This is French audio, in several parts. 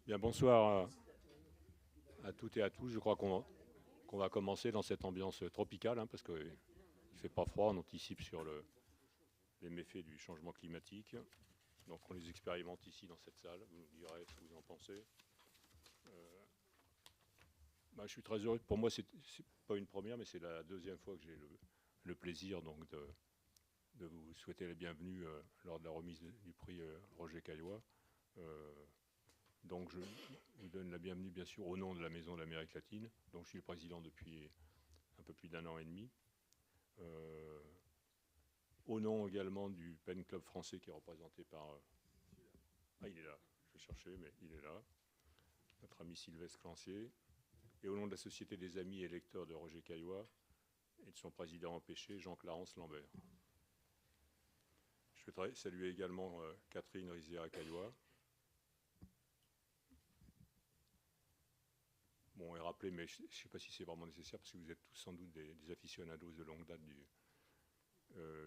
Bien, bonsoir à toutes et à tous. Je crois qu'on va commencer dans cette ambiance tropicale, hein, parce qu'il ne fait pas froid. On anticipe sur les méfaits du changement climatique. Donc on les expérimente ici dans cette salle. Vous nous direz ce que vous en pensez. Je suis très heureux. Pour moi, c'est pas une première, mais c'est la deuxième fois que j'ai le plaisir donc, de vous souhaiter la bienvenue lors de la remise du prix Roger Caillois. Donc je vous donne la bienvenue bien sûr au nom de la Maison de l'Amérique latine, dont je suis le président depuis un peu plus d'un an et demi. Euh, Au nom également du Pen Club français qui est représenté par... ah, il est là, je vais chercher, mais il est là, notre ami Sylvestre Clancier. Et au nom de la Société des Amis et Lecteurs de Roger Caillois et de son président empêché, Jean-Clarence Lambert. Je voudrais saluer également Catherine Rizera-Caillois. Bon, et rappeler, mais je ne sais pas si c'est vraiment nécessaire, parce que vous êtes tous sans doute des aficionados de longue date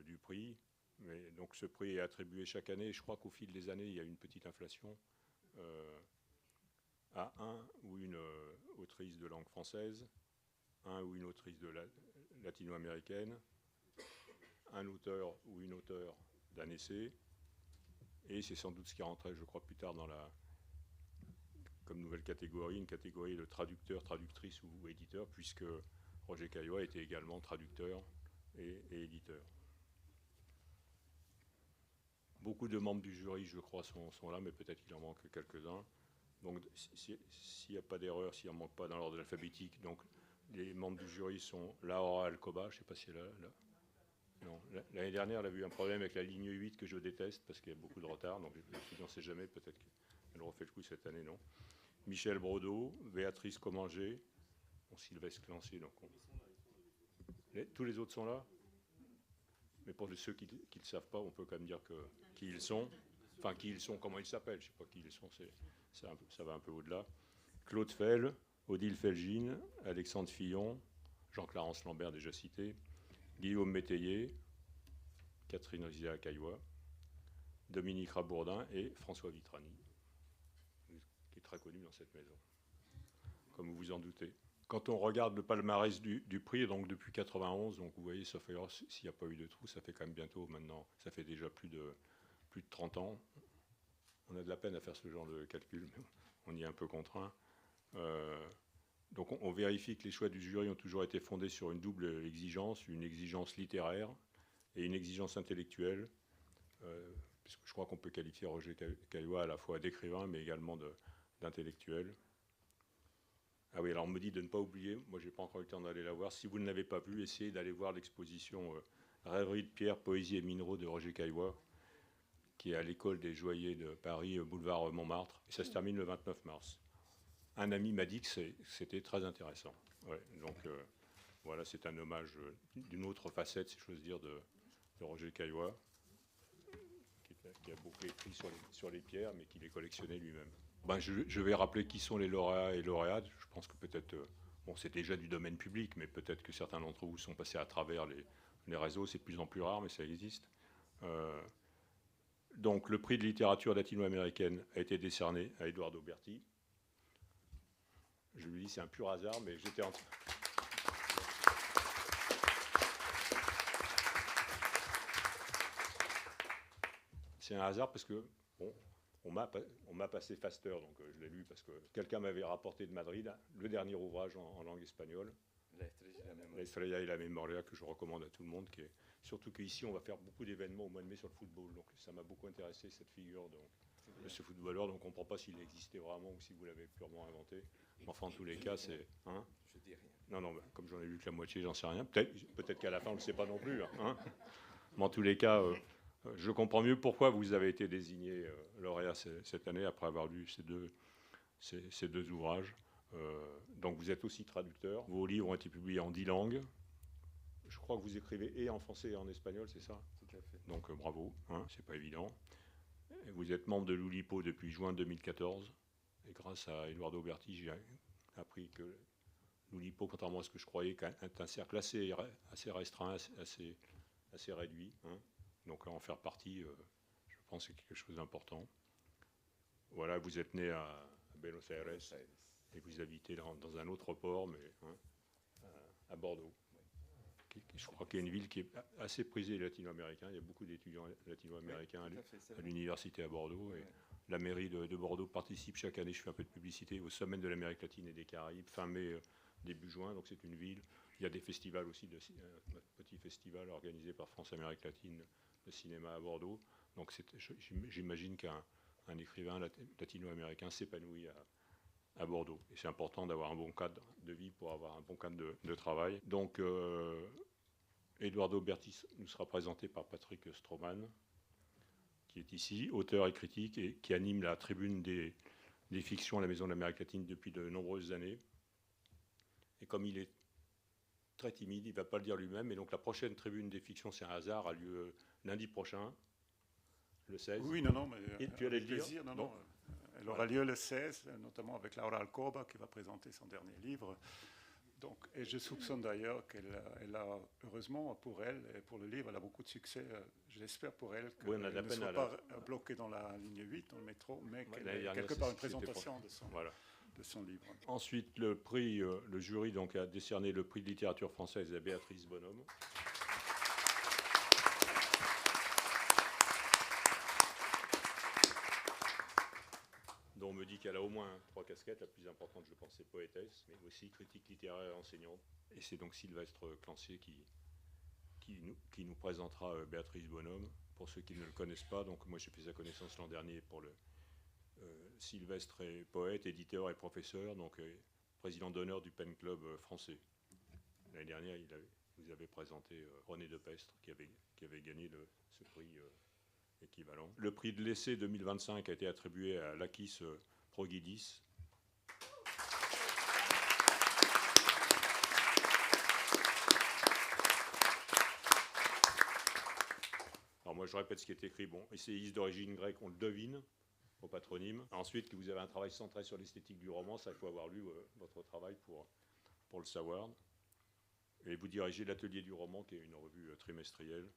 du prix. Mais donc ce prix est attribué chaque année. Je crois qu'au fil des années, il y a une petite inflation à un ou une autrice de langue française, un ou une autrice latino-américaine, un auteur ou une auteure d'un essai. Et c'est sans doute ce qui rentrait, je crois, plus tard comme nouvelle catégorie, une catégorie de traducteur, traductrice ou éditeur, puisque Roger Caillois était également traducteur et éditeur. Beaucoup de membres du jury, je crois, sont là, mais peut-être qu'il en manque quelques-uns. Donc, s'il n'y a pas d'erreur, s'il n'en manque pas dans l'ordre alphabétique, donc les membres du jury sont Laura Alcoba, je ne sais pas si elle est là. Non, l'année dernière, elle a eu un problème avec la ligne 8 que je déteste parce qu'il y a beaucoup de retard, donc je me suis dit, on ne sait jamais, peut-être qu'elle refait le coup cette année, non. Michel Brodeau, Béatrice Commanger, Sylvestre Clancier, donc tous les autres sont là. Mais pour ceux qui ne le savent pas, on peut quand même dire qui ils sont. Enfin, qui ils sont, comment ils s'appellent. Je ne sais pas qui ils sont, ça va un peu au-delà. Claude Fell, Odile Felgine, Alexandre Fillon, Jean-Clarence Lambert, déjà cité, Guillaume Métayer, Catherine Rizia-Caillois, Dominique Rabourdin et François Vitrani, qui est très connu dans cette maison, comme vous vous en doutez. Quand on regarde le palmarès du prix, donc depuis 91, donc vous voyez, sauf erreur, s'il n'y a pas eu de trou, ça fait quand même bientôt maintenant, ça fait déjà plus de 30 ans. On a de la peine à faire ce genre de calcul, mais on y est un peu contraint. Donc on vérifie que les choix du jury ont toujours été fondés sur une double exigence, une exigence littéraire et une exigence intellectuelle, puisque je crois qu'on peut qualifier Roger Caillois à la fois d'écrivain, mais également d'intellectuel. Ah oui, alors on me dit de ne pas oublier, moi j'ai pas encore eu le temps d'aller la voir. Si vous ne l'avez pas vue, essayez d'aller voir l'exposition Rêverie de pierre, poésie et minéraux de Roger Caillois, qui est à l'école des joailliers de Paris, boulevard Montmartre, et ça se termine le 29 mars. Un ami m'a dit que c'était très intéressant. Ouais, donc voilà, c'est un hommage d'une autre facette, si j'ose dire, de Roger Caillois, qui a beaucoup écrit sur les pierres, mais qui les collectionnait lui-même. Je vais rappeler qui sont les lauréats et lauréates. Je pense que peut-être, bon, c'est déjà du domaine public, mais peut-être que certains d'entre vous sont passés à travers les réseaux. C'est de plus en plus rare, mais ça existe. Donc, le prix de littérature latino-américaine a été décerné à Eduardo Berti. Je lui dis, c'est un pur hasard, mais j'étais en train... C'est un hasard parce que, bon, on m'a passé Faster, donc je l'ai lu parce que quelqu'un m'avait rapporté de Madrid le dernier ouvrage en langue espagnole, La Estrella y la Memoria, que je recommande à tout le monde. Surtout qu'ici, on va faire beaucoup d'événements au mois de mai sur le football. Donc ça m'a beaucoup intéressé, cette figure de ce footballeur. Donc on ne comprend pas s'il existait vraiment ou si vous l'avez purement inventé. Mais enfin, en tous les cas, c'est... Hein, je dis rien. Non, non, comme j'en ai lu que la moitié, j'en sais rien. Peut-être qu'à la fin, on ne le sait pas non plus. Hein. Mais en tous les cas... je comprends mieux pourquoi vous avez été désigné lauréat cette année après avoir lu ces deux ouvrages. Donc vous êtes aussi traducteur. Vos livres ont été publiés en 10 langues. Je crois que vous écrivez et en français et en espagnol, c'est ça? Tout à fait. Donc bravo, hein, c'est pas évident. Et vous êtes membre de l'Oulipo depuis juin 2014. Et grâce à Eduardo Berti, j'ai appris que l'Oulipo, contrairement à ce que je croyais, est un cercle assez restreint, assez réduit. Hein. Donc en faire partie, je pense que c'est quelque chose d'important. Voilà, vous êtes né à Buenos Aires, et vous habitez dans un autre port, mais à Bordeaux. Je crois qu'il y a une ville qui est assez prisée latino-américain. Il y a beaucoup d'étudiants latino-américains à l'université à Bordeaux. Et la mairie de Bordeaux participe chaque année, je fais un peu de publicité, aux Semaines de l'Amérique latine et des Caraïbes, fin mai, début juin. Donc c'est une ville. Il y a des festivals aussi, un petit festival organisé par France-Amérique latine de cinéma à Bordeaux. Donc j'imagine qu'un écrivain latino-américain s'épanouit à Bordeaux. Et c'est important d'avoir un bon cadre de vie pour avoir un bon cadre de travail. Donc, Eduardo Berti nous sera présenté par Patrick Stroman, qui est ici, auteur et critique, et qui anime la tribune des fictions à la Maison de l'Amérique latine depuis de nombreuses années. Et comme il est très timide, il ne va pas le dire lui-même, et donc la prochaine tribune des fictions, c'est un hasard, a lieu lundi prochain, le 16. Oui, non, mais et tu allais le dire. Non. Elle aura lieu le 16, notamment avec Laura Alcoba, qui va présenter son dernier livre. Donc, et je soupçonne d'ailleurs qu'elle a, heureusement pour elle et pour le livre, elle a beaucoup de succès. J'espère pour elle qu'elle ne soit pas bloquée dans la ligne 8, dans le métro, mais qu'elle ait quelque part une présentation de son livre. Ensuite, le jury donc, a décerné le prix de littérature française à Béatrice Bonhomme. Dont on me dit qu'elle a au moins 3 casquettes. La plus importante, je pense, c'est poétesse, mais aussi critique littéraire et enseignante. Et c'est donc Sylvestre Clancier qui nous présentera Béatrice Bonhomme. Pour ceux qui ne le connaissent pas, donc moi j'ai fait sa connaissance l'an dernier pour le Sylvestre est poète, éditeur et professeur, donc président d'honneur du Pen Club français. L'année dernière, vous avez présenté René Depestre qui avait gagné ce prix équivalent. Le prix de l'essai 2025 a été attribué à Lakis Progidis. Alors moi je répète ce qui est écrit. Bon, essayiste d'origine grecque, on le devine au patronyme. Ensuite, que vous avez un travail centré sur l'esthétique du roman, ça il faut avoir lu votre travail pour le savoir. Et vous dirigez l'Atelier du roman, qui est une revue trimestrielle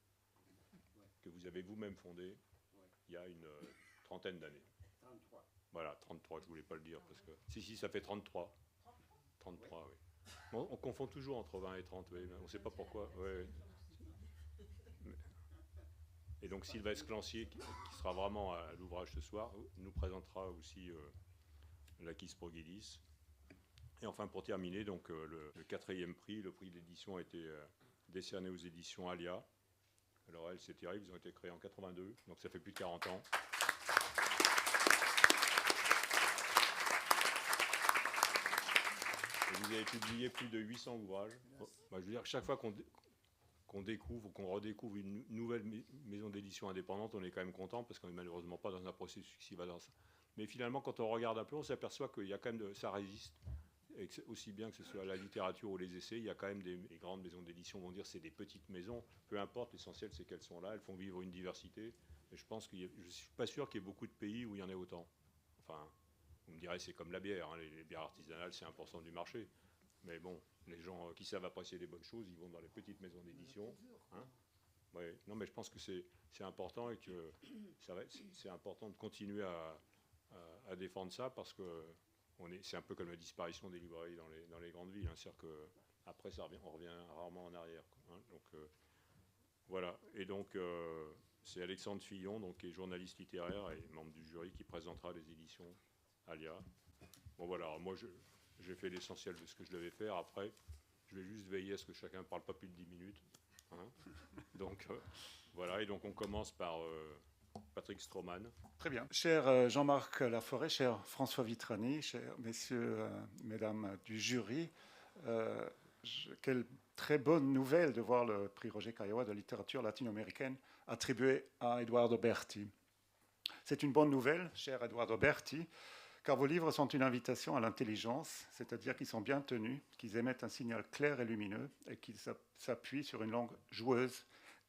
que vous avez vous-même fondée il y a une trentaine d'années. 33. Voilà, 33, je ne voulais pas le dire, parce que... Si, ça fait 33. 33, oui. Bon, on confond toujours entre 20 et 30, oui, on ne sait pas pourquoi. Ouais. Et donc Sylvestre Clancier, qui sera vraiment à l'ouvrage ce soir, nous présentera aussi Lakis Progidis. Et enfin, pour terminer, donc, le 4e prix, le prix d'édition a été décerné aux éditions Alia. Alors elles, c'est terrible, ils ont été créés en 82, donc ça fait plus de 40 ans. Et vous avez publié plus de 800 ouvrages. Bon, je veux dire, chaque fois qu'on découvre ou qu'on redécouvre une nouvelle maison d'édition indépendante, on est quand même content, parce qu'on n'est malheureusement pas dans un processus qui va dans ça. Mais finalement, quand on regarde un peu, on s'aperçoit qu'il y a quand même ça résiste. Et aussi bien que ce soit la littérature ou les essais, il y a quand même les grandes maisons d'édition vont dire que c'est des petites maisons, peu importe, l'essentiel c'est qu'elles sont là, elles font vivre une diversité. Et je pense je ne suis pas sûr qu'il y ait beaucoup de pays où il y en ait autant. Enfin, vous me direz, c'est comme la bière, hein, les bières artisanales, c'est 1% du marché. Mais bon, les gens qui savent apprécier les bonnes choses, ils vont dans les petites maisons d'édition. Hein. Ouais. Non, mais je pense que c'est important et que c'est important de continuer à défendre ça, parce que c'est un peu comme la disparition des librairies dans les grandes villes. Hein. C'est-à-dire qu'après, on revient rarement en arrière. Hein. Donc, voilà. Et donc, c'est Alexandre Fillon, donc, qui est journaliste littéraire et membre du jury, qui présentera les éditions Alia. Bon, voilà. Alors, moi, j'ai fait l'essentiel de ce que je devais faire. Après, je vais juste veiller à ce que chacun ne parle pas plus de 10 minutes. Hein. Donc, voilà. Et donc, on commence par... Patrick Stroman. Très bien. Cher Jean-Marc Laforêt, cher François Vitrani, chers messieurs, mesdames du jury, quelle très bonne nouvelle de voir le prix Roger Caillois de littérature latino-américaine attribué à Eduardo Berti. C'est une bonne nouvelle, cher Eduardo Berti, car vos livres sont une invitation à l'intelligence, c'est-à-dire qu'ils sont bien tenus, qu'ils émettent un signal clair et lumineux et qu'ils s'appuient sur une langue joueuse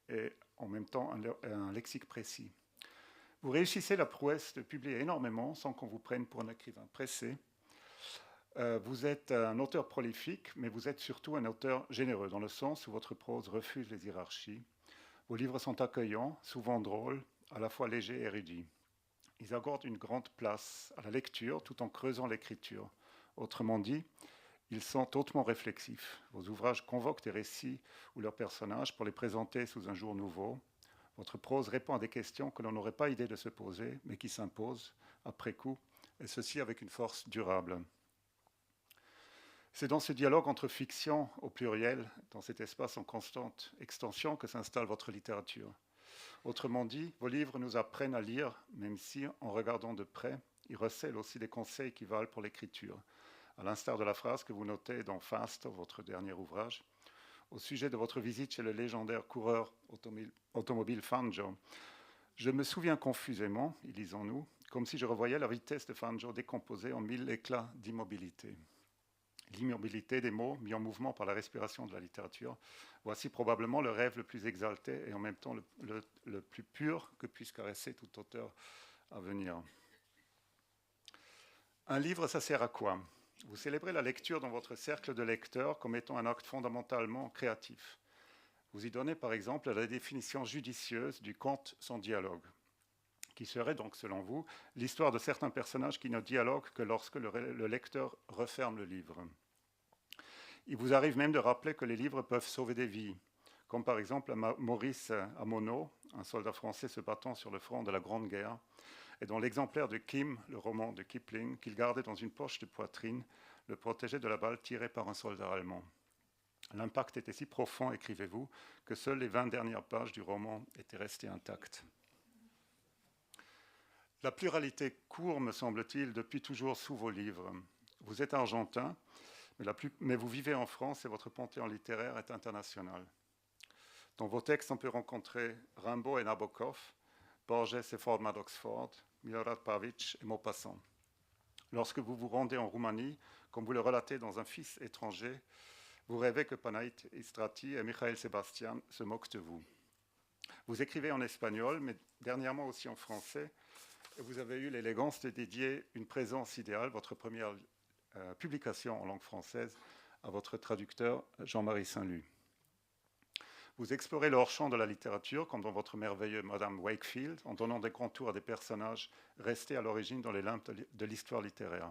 et en même temps un lexique précis. Vous réussissez la prouesse de publier énormément sans qu'on vous prenne pour un écrivain pressé. Vous êtes un auteur prolifique, mais vous êtes surtout un auteur généreux, dans le sens où votre prose refuse les hiérarchies. Vos livres sont accueillants, souvent drôles, à la fois légers et érudits. ils accordent une grande place à la lecture tout en creusant l'écriture. Autrement dit, ils sont hautement réflexifs. Vos ouvrages convoquent des récits ou leurs personnages pour les présenter sous un jour nouveau. Votre prose répond à des questions que l'on n'aurait pas idée de se poser, mais qui s'imposent après coup, et ceci avec une force durable. C'est dans ce dialogue entre fiction au pluriel, dans cet espace en constante extension, que s'installe votre littérature. Autrement dit, vos livres nous apprennent à lire, même si, en regardant de près, ils recèlent aussi des conseils qui valent pour l'écriture, à l'instar de la phrase que vous notez dans Fast, votre dernier ouvrage, au sujet de votre visite chez le légendaire coureur automobile Fangio. Je me souviens confusément, y lisons-nous, comme si je revoyais la vitesse de Fangio décomposée en 1000 éclats d'immobilité. L'immobilité des mots mis en mouvement par la respiration de la littérature, voici probablement le rêve le plus exalté et en même temps le plus pur que puisse caresser tout auteur à venir. Un livre, ça sert à quoi ? Vous célébrez la lecture dans votre cercle de lecteurs comme étant un acte fondamentalement créatif. Vous y donnez par exemple la définition judicieuse du conte sans dialogue, qui serait donc, selon vous, l'histoire de certains personnages qui ne dialoguent que lorsque le lecteur referme le livre. Il vous arrive même de rappeler que les livres peuvent sauver des vies, comme par exemple Maurice Amono, un soldat français se battant sur le front de la Grande Guerre, et dont l'exemplaire de Kim, le roman de Kipling, qu'il gardait dans une poche de poitrine, le protégeait de la balle tirée par un soldat allemand. L'impact était si profond, écrivez-vous, que seules les 20 dernières pages du roman étaient restées intactes. La pluralité court, me semble-t-il, depuis toujours sous vos livres. Vous êtes argentin, mais vous vivez en France et votre panthéon littéraire est international. Dans vos textes, on peut rencontrer Rimbaud et Nabokov, Borges et Ford d'Oxford, Milorad Pavic et Maupassant. Lorsque vous vous rendez en Roumanie, comme vous le relatez dans Un fils étranger, vous rêvez que Panaït Istrati et Michael Sebastian se moquent de vous. Vous écrivez en espagnol, mais dernièrement aussi en français, et vous avez eu l'élégance de dédier une présence idéale, votre première publication en langue française, à votre traducteur Jean-Marie Saint-Lut. Vous explorez le hors-champ de la littérature, comme dans votre merveilleux Madame Wakefield, en donnant des contours à des personnages restés à l'origine dans les limbes de l'histoire littéraire.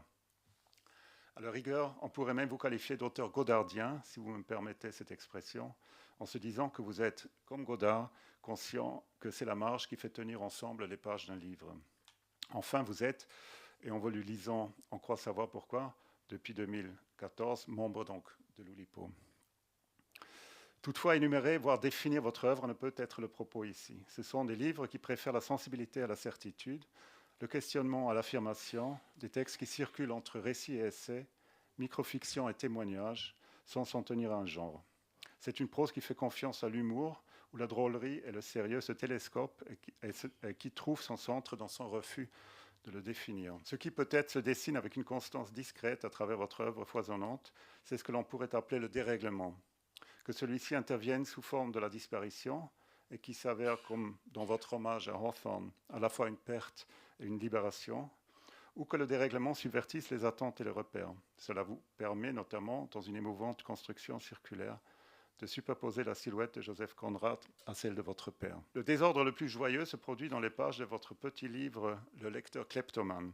À la rigueur, on pourrait même vous qualifier d'auteur godardien, si vous me permettez cette expression, en se disant que vous êtes, comme Godard, conscient que c'est la marge qui fait tenir ensemble les pages d'un livre. Enfin, vous êtes, et en vous le lisant, on croit savoir pourquoi, depuis 2014, membre donc de l'Oulipo. Toutefois, énumérer, voire définir votre œuvre ne peut être le propos ici. Ce sont des livres qui préfèrent la sensibilité à la certitude, le questionnement à l'affirmation, des textes qui circulent entre récits et essais, microfiction et témoignages, sans s'en tenir à un genre. C'est une prose qui fait confiance à l'humour, où la drôlerie et le sérieux se télescopent et qui trouve son centre dans son refus de le définir. Ce qui peut-être se dessine avec une constance discrète à travers votre œuvre foisonnante, c'est ce que l'on pourrait appeler le dérèglement. Que celui-ci intervienne sous forme de la disparition et qui s'avère, comme dans votre hommage à Hawthorne, à la fois une perte et une libération, ou que le dérèglement subvertisse les attentes et les repères. Cela vous permet notamment, dans une émouvante construction circulaire, de superposer la silhouette de Joseph Conrad à celle de votre père. Le désordre le plus joyeux se produit dans les pages de votre petit livre « Le lecteur kleptomane »,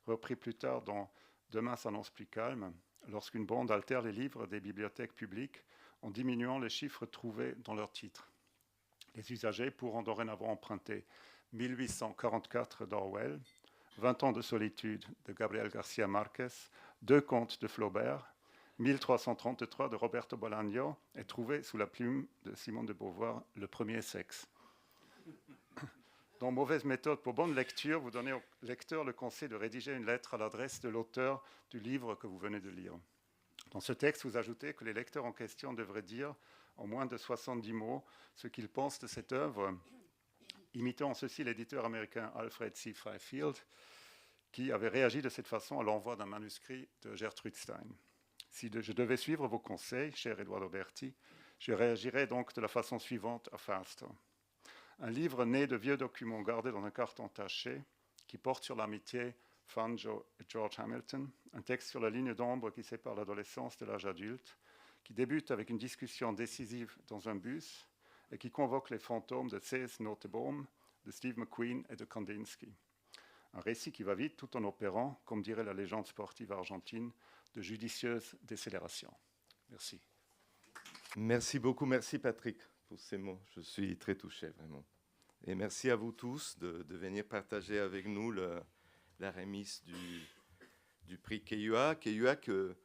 repris plus tard dans « Demain s'annonce plus calme », lorsqu'une bande altère les livres des bibliothèques publiques en diminuant les chiffres trouvés dans leur titre. Les usagers pourront dorénavant emprunter 1844 d'Orwell, 20 ans de solitude de Gabriel García Márquez, 2 contes de Flaubert, 1333 de Roberto Bolaño et trouver sous la plume de Simone de Beauvoir le premier sexe. Dans Mauvaise méthode pour bonne lecture, vous donnez au lecteur le conseil de rédiger une lettre à l'adresse de l'auteur du livre que vous venez de lire. Dans ce texte, vous ajoutez que les lecteurs en question devraient dire, en moins de 70 mots, ce qu'ils pensent de cette œuvre, imitant en ceci l'éditeur américain Alfred C. Fifield, qui avait réagi de cette façon à l'envoi d'un manuscrit de Gertrude Stein. Si je devais suivre vos conseils, cher Eduardo Berti, je réagirais donc de la façon suivante à Fast. Un livre né de vieux documents gardés dans un carton taché, qui porte sur l'amitié Fangio et George Hamilton, un texte sur la ligne d'ombre qui sépare l'adolescence de l'âge adulte, qui débute avec une discussion décisive dans un bus et qui convoque les fantômes de C.S. Nottebohm, de Steve McQueen et de Kandinsky. Un récit qui va vite tout en opérant, comme dirait la légende sportive argentine, de judicieuse décélération. Merci. Merci beaucoup, merci Patrick pour ces mots. Je suis très touché, vraiment. Et merci à vous tous de venir partager avec nous la remise du prix Queyoa. Queyoa que,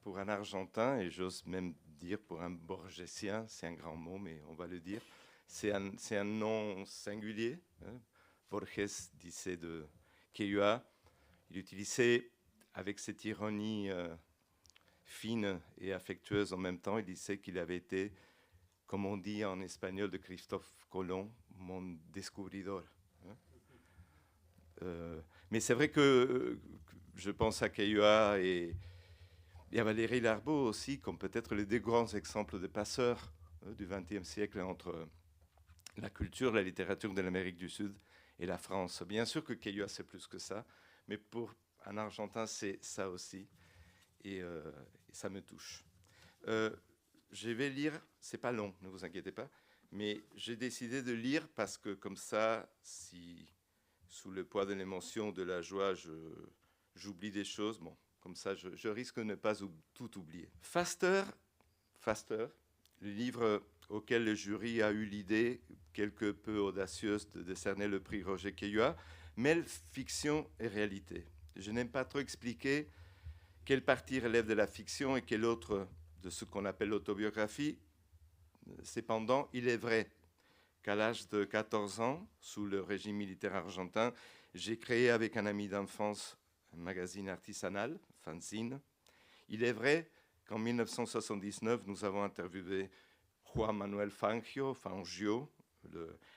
pour un Argentin, et j'ose même dire pour un Borgesien, c'est un grand mot, mais on va le dire, c'est un nom singulier. Hein. Borges disait de Queyoa, il utilisait avec cette ironie fine et affectueuse en même temps, il disait qu'il avait été, comme on dit en espagnol de Christophe Colomb, mon descubridor. Mais c'est vrai que je pense à Queyoa et à Valéry Larbaud aussi, comme peut-être les deux grands exemples de passeurs du XXe siècle entre la culture, la littérature de l'Amérique du Sud et la France. Bien sûr que Queyoa, c'est plus que ça, mais pour un Argentin, c'est ça aussi. Et ça me touche. Je vais lire, c'est pas long, ne vous inquiétez pas, mais j'ai décidé de lire parce que comme ça, si sous le poids de l'émotion, de la joie, j'oublie des choses, bon, comme ça, je risque de ne pas tout oublier. Faster, le livre auquel le jury a eu l'idée, quelque peu audacieuse, de décerner le prix Roger Queyoa, mêle fiction et réalité. Je n'aime pas trop expliquer quelle partie relève de la fiction et quelle autre de ce qu'on appelle l'autobiographie. Cependant, il est vrai qu'à l'âge de 14 ans, sous le régime militaire argentin, j'ai créé avec un ami d'enfance un magazine artisanal, Fanzine. Il est vrai qu'en 1979, nous avons interviewé Juan Manuel Fangio,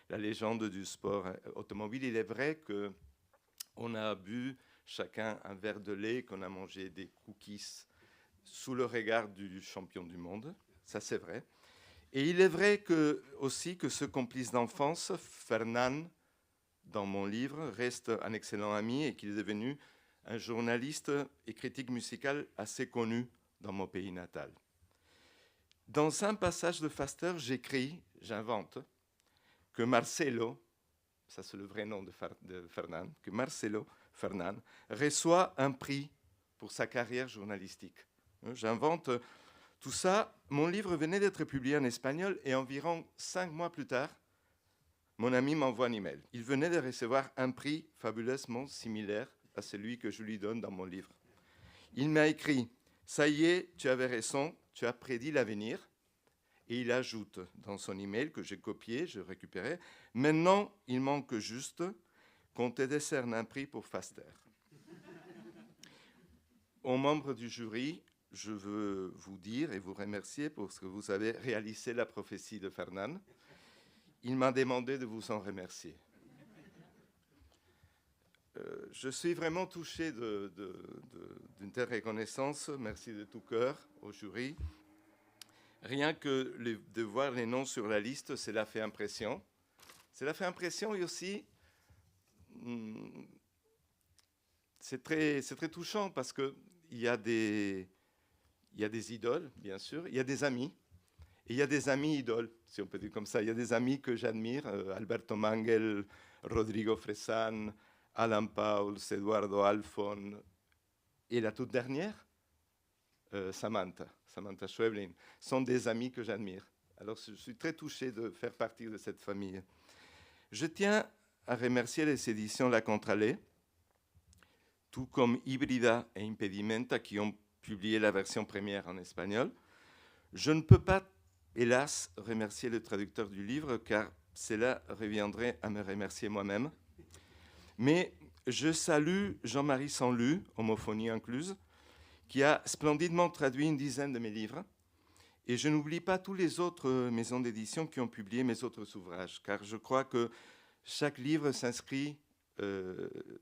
la légende du sport automobile. Il est vrai qu'on a bu chacun un verre de lait, qu'on a mangé des cookies sous le regard du champion du monde. Ça, c'est vrai. Et il est vrai aussi que ce complice d'enfance, Fernand, dans mon livre, reste un excellent ami et qu'il est devenu un journaliste et critique musical assez connu dans mon pays natal. Dans un passage de Faster, j'invente, que Marcelo, ça c'est le vrai nom de Fernand, que Marcelo Fernand reçoit un prix pour sa carrière journalistique. J'invente tout ça. Mon livre venait d'être publié en espagnol et environ 5 mois plus tard, mon ami m'envoie un email. Il venait de recevoir un prix fabuleusement similaire à celui que je lui donne dans mon livre. Il m'a écrit « Ça y est, tu avais raison, tu as prédit l'avenir ». Et il ajoute dans son email que j'ai copié, je récupérais « Maintenant, il manque juste qu'on te décerne un prix pour Faster ». Aux membres du jury, je veux vous dire et vous remercier pour ce que vous avez réalisé la prophétie de Fernand. Il m'a demandé de vous en remercier. Je suis vraiment touché d'une telle reconnaissance. Merci de tout cœur au jury. Rien que de voir les noms sur la liste, cela fait impression. Cela fait impression et aussi, c'est très touchant parce qu'il y a des idoles, bien sûr, il y a des amis, et il y a des amis idoles, si on peut dire comme ça. Il y a des amis que j'admire, Alberto Mangel, Rodrigo Fresan, Alan Pauls, Eduardo Alfon, et la toute dernière, Samantha Schweblin, sont des amis que j'admire. Alors je suis très touché de faire partie de cette famille. Je tiens à remercier les éditions La Contralée, tout comme Hybrida et Impedimenta qui ont publié la version première en espagnol. Je ne peux pas, hélas, remercier le traducteur du livre, car cela reviendrait à me remercier moi-même. Mais je salue Jean-Marie Sanlu, Homophonie incluse, qui a splendidement traduit une dizaine de mes livres. Et je n'oublie pas toutes les autres maisons d'édition qui ont publié mes autres ouvrages, car je crois que chaque livre s'inscrit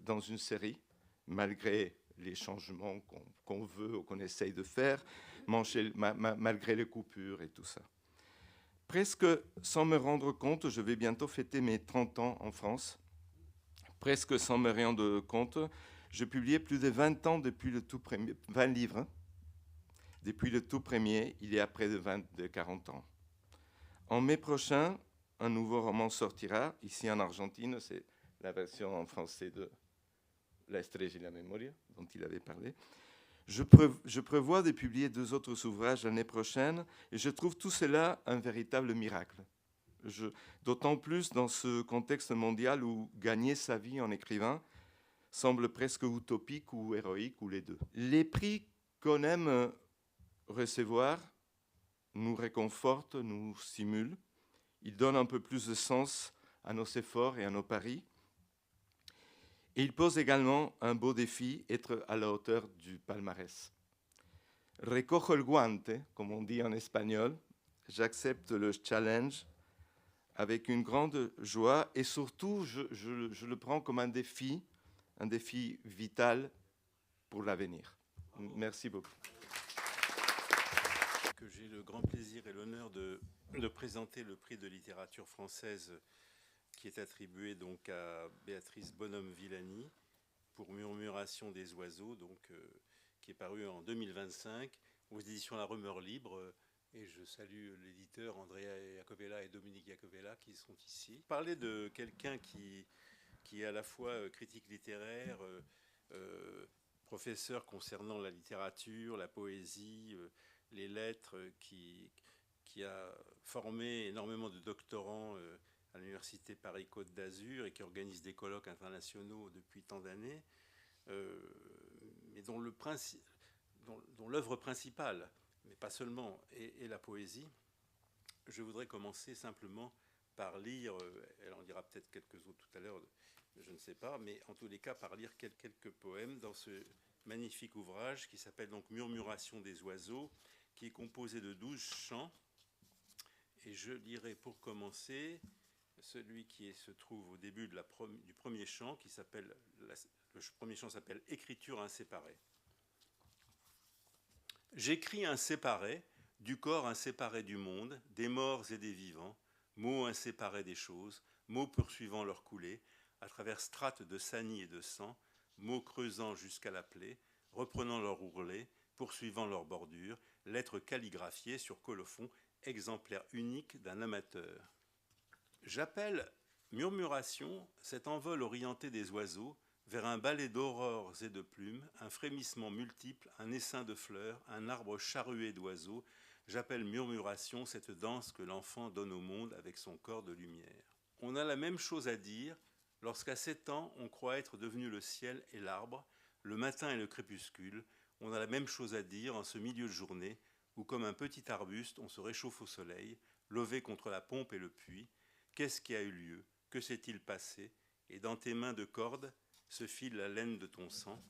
dans une série, malgré les changements qu'on veut ou qu'on essaye de faire, malgré les coupures et tout ça. Presque sans me rendre compte, je vais bientôt fêter mes 30 ans en France. Presque sans me rendre compte, je publiais plus de 20 ans depuis le tout premier, 20 livres, depuis le tout premier, il y a près de 40 ans. En mai prochain, un nouveau roman sortira, ici en Argentine, c'est la version en français de La Estrella y la Memoria, dont il avait parlé. Je prévois de publier 2 autres ouvrages l'année prochaine et je trouve tout cela un véritable miracle. D'autant plus dans ce contexte mondial où gagner sa vie en écrivain semble presque utopique ou héroïque, ou les deux. Les prix qu'on aime recevoir nous réconfortent, nous stimulent. Ils donnent un peu plus de sens à nos efforts et à nos paris. Et il pose également un beau défi, être à la hauteur du palmarès. Recojo el guante, comme on dit en espagnol. J'accepte le challenge avec une grande joie et surtout, je le prends comme un défi vital pour l'avenir. Merci beaucoup. Que j'ai le grand plaisir et l'honneur de présenter le prix de littérature française qui est attribué donc à Béatrice Bonhomme-Villani pour Murmuration des oiseaux, donc, qui est paru en 2025 aux éditions La Rumeur Libre. Et je salue l'éditeur Andrea Jacovella et Dominique Jacovella qui sont ici. Parler de quelqu'un qui est à la fois critique littéraire, professeur concernant la littérature, la poésie, les lettres, qui a formé énormément de doctorants à l'université Paris-Côte d'Azur et qui organise des colloques internationaux depuis tant d'années, mais dont l'œuvre principale, mais pas seulement, est la poésie. Je voudrais commencer simplement par lire, elle en dira peut-être quelques autres tout à l'heure, je ne sais pas, mais en tous les cas par lire quelques poèmes dans ce magnifique ouvrage qui s'appelle donc Murmuration des oiseaux, qui est composé de 12 chants. Et je lirai pour commencer celui qui se trouve au début du premier chant, qui s'appelle, le premier chant s'appelle « Écriture inséparée ». J'écris inséparé, du corps inséparé du monde, des morts et des vivants, mots inséparés des choses, mots poursuivant leur coulée, à travers strates de sanie et de sang, mots creusant jusqu'à la plaie, reprenant leur ourlet, poursuivant leur bordure, lettres calligraphiées sur colophon, exemplaire unique d'un amateur. J'appelle murmuration cet envol orienté des oiseaux vers un balai d'aurores et de plumes, un frémissement multiple, un essaim de fleurs, un arbre charrué d'oiseaux. J'appelle murmuration cette danse que l'enfant donne au monde avec son corps de lumière. On a la même chose à dire lorsqu'à 7 ans on croit être devenu le ciel et l'arbre, le matin et le crépuscule. On a la même chose à dire en ce milieu de journée où comme un petit arbuste on se réchauffe au soleil, lové contre la pompe et le puits. Qu'est-ce qui a eu lieu? Que s'est-il passé? Et dans tes mains de corde se file la laine de ton sang.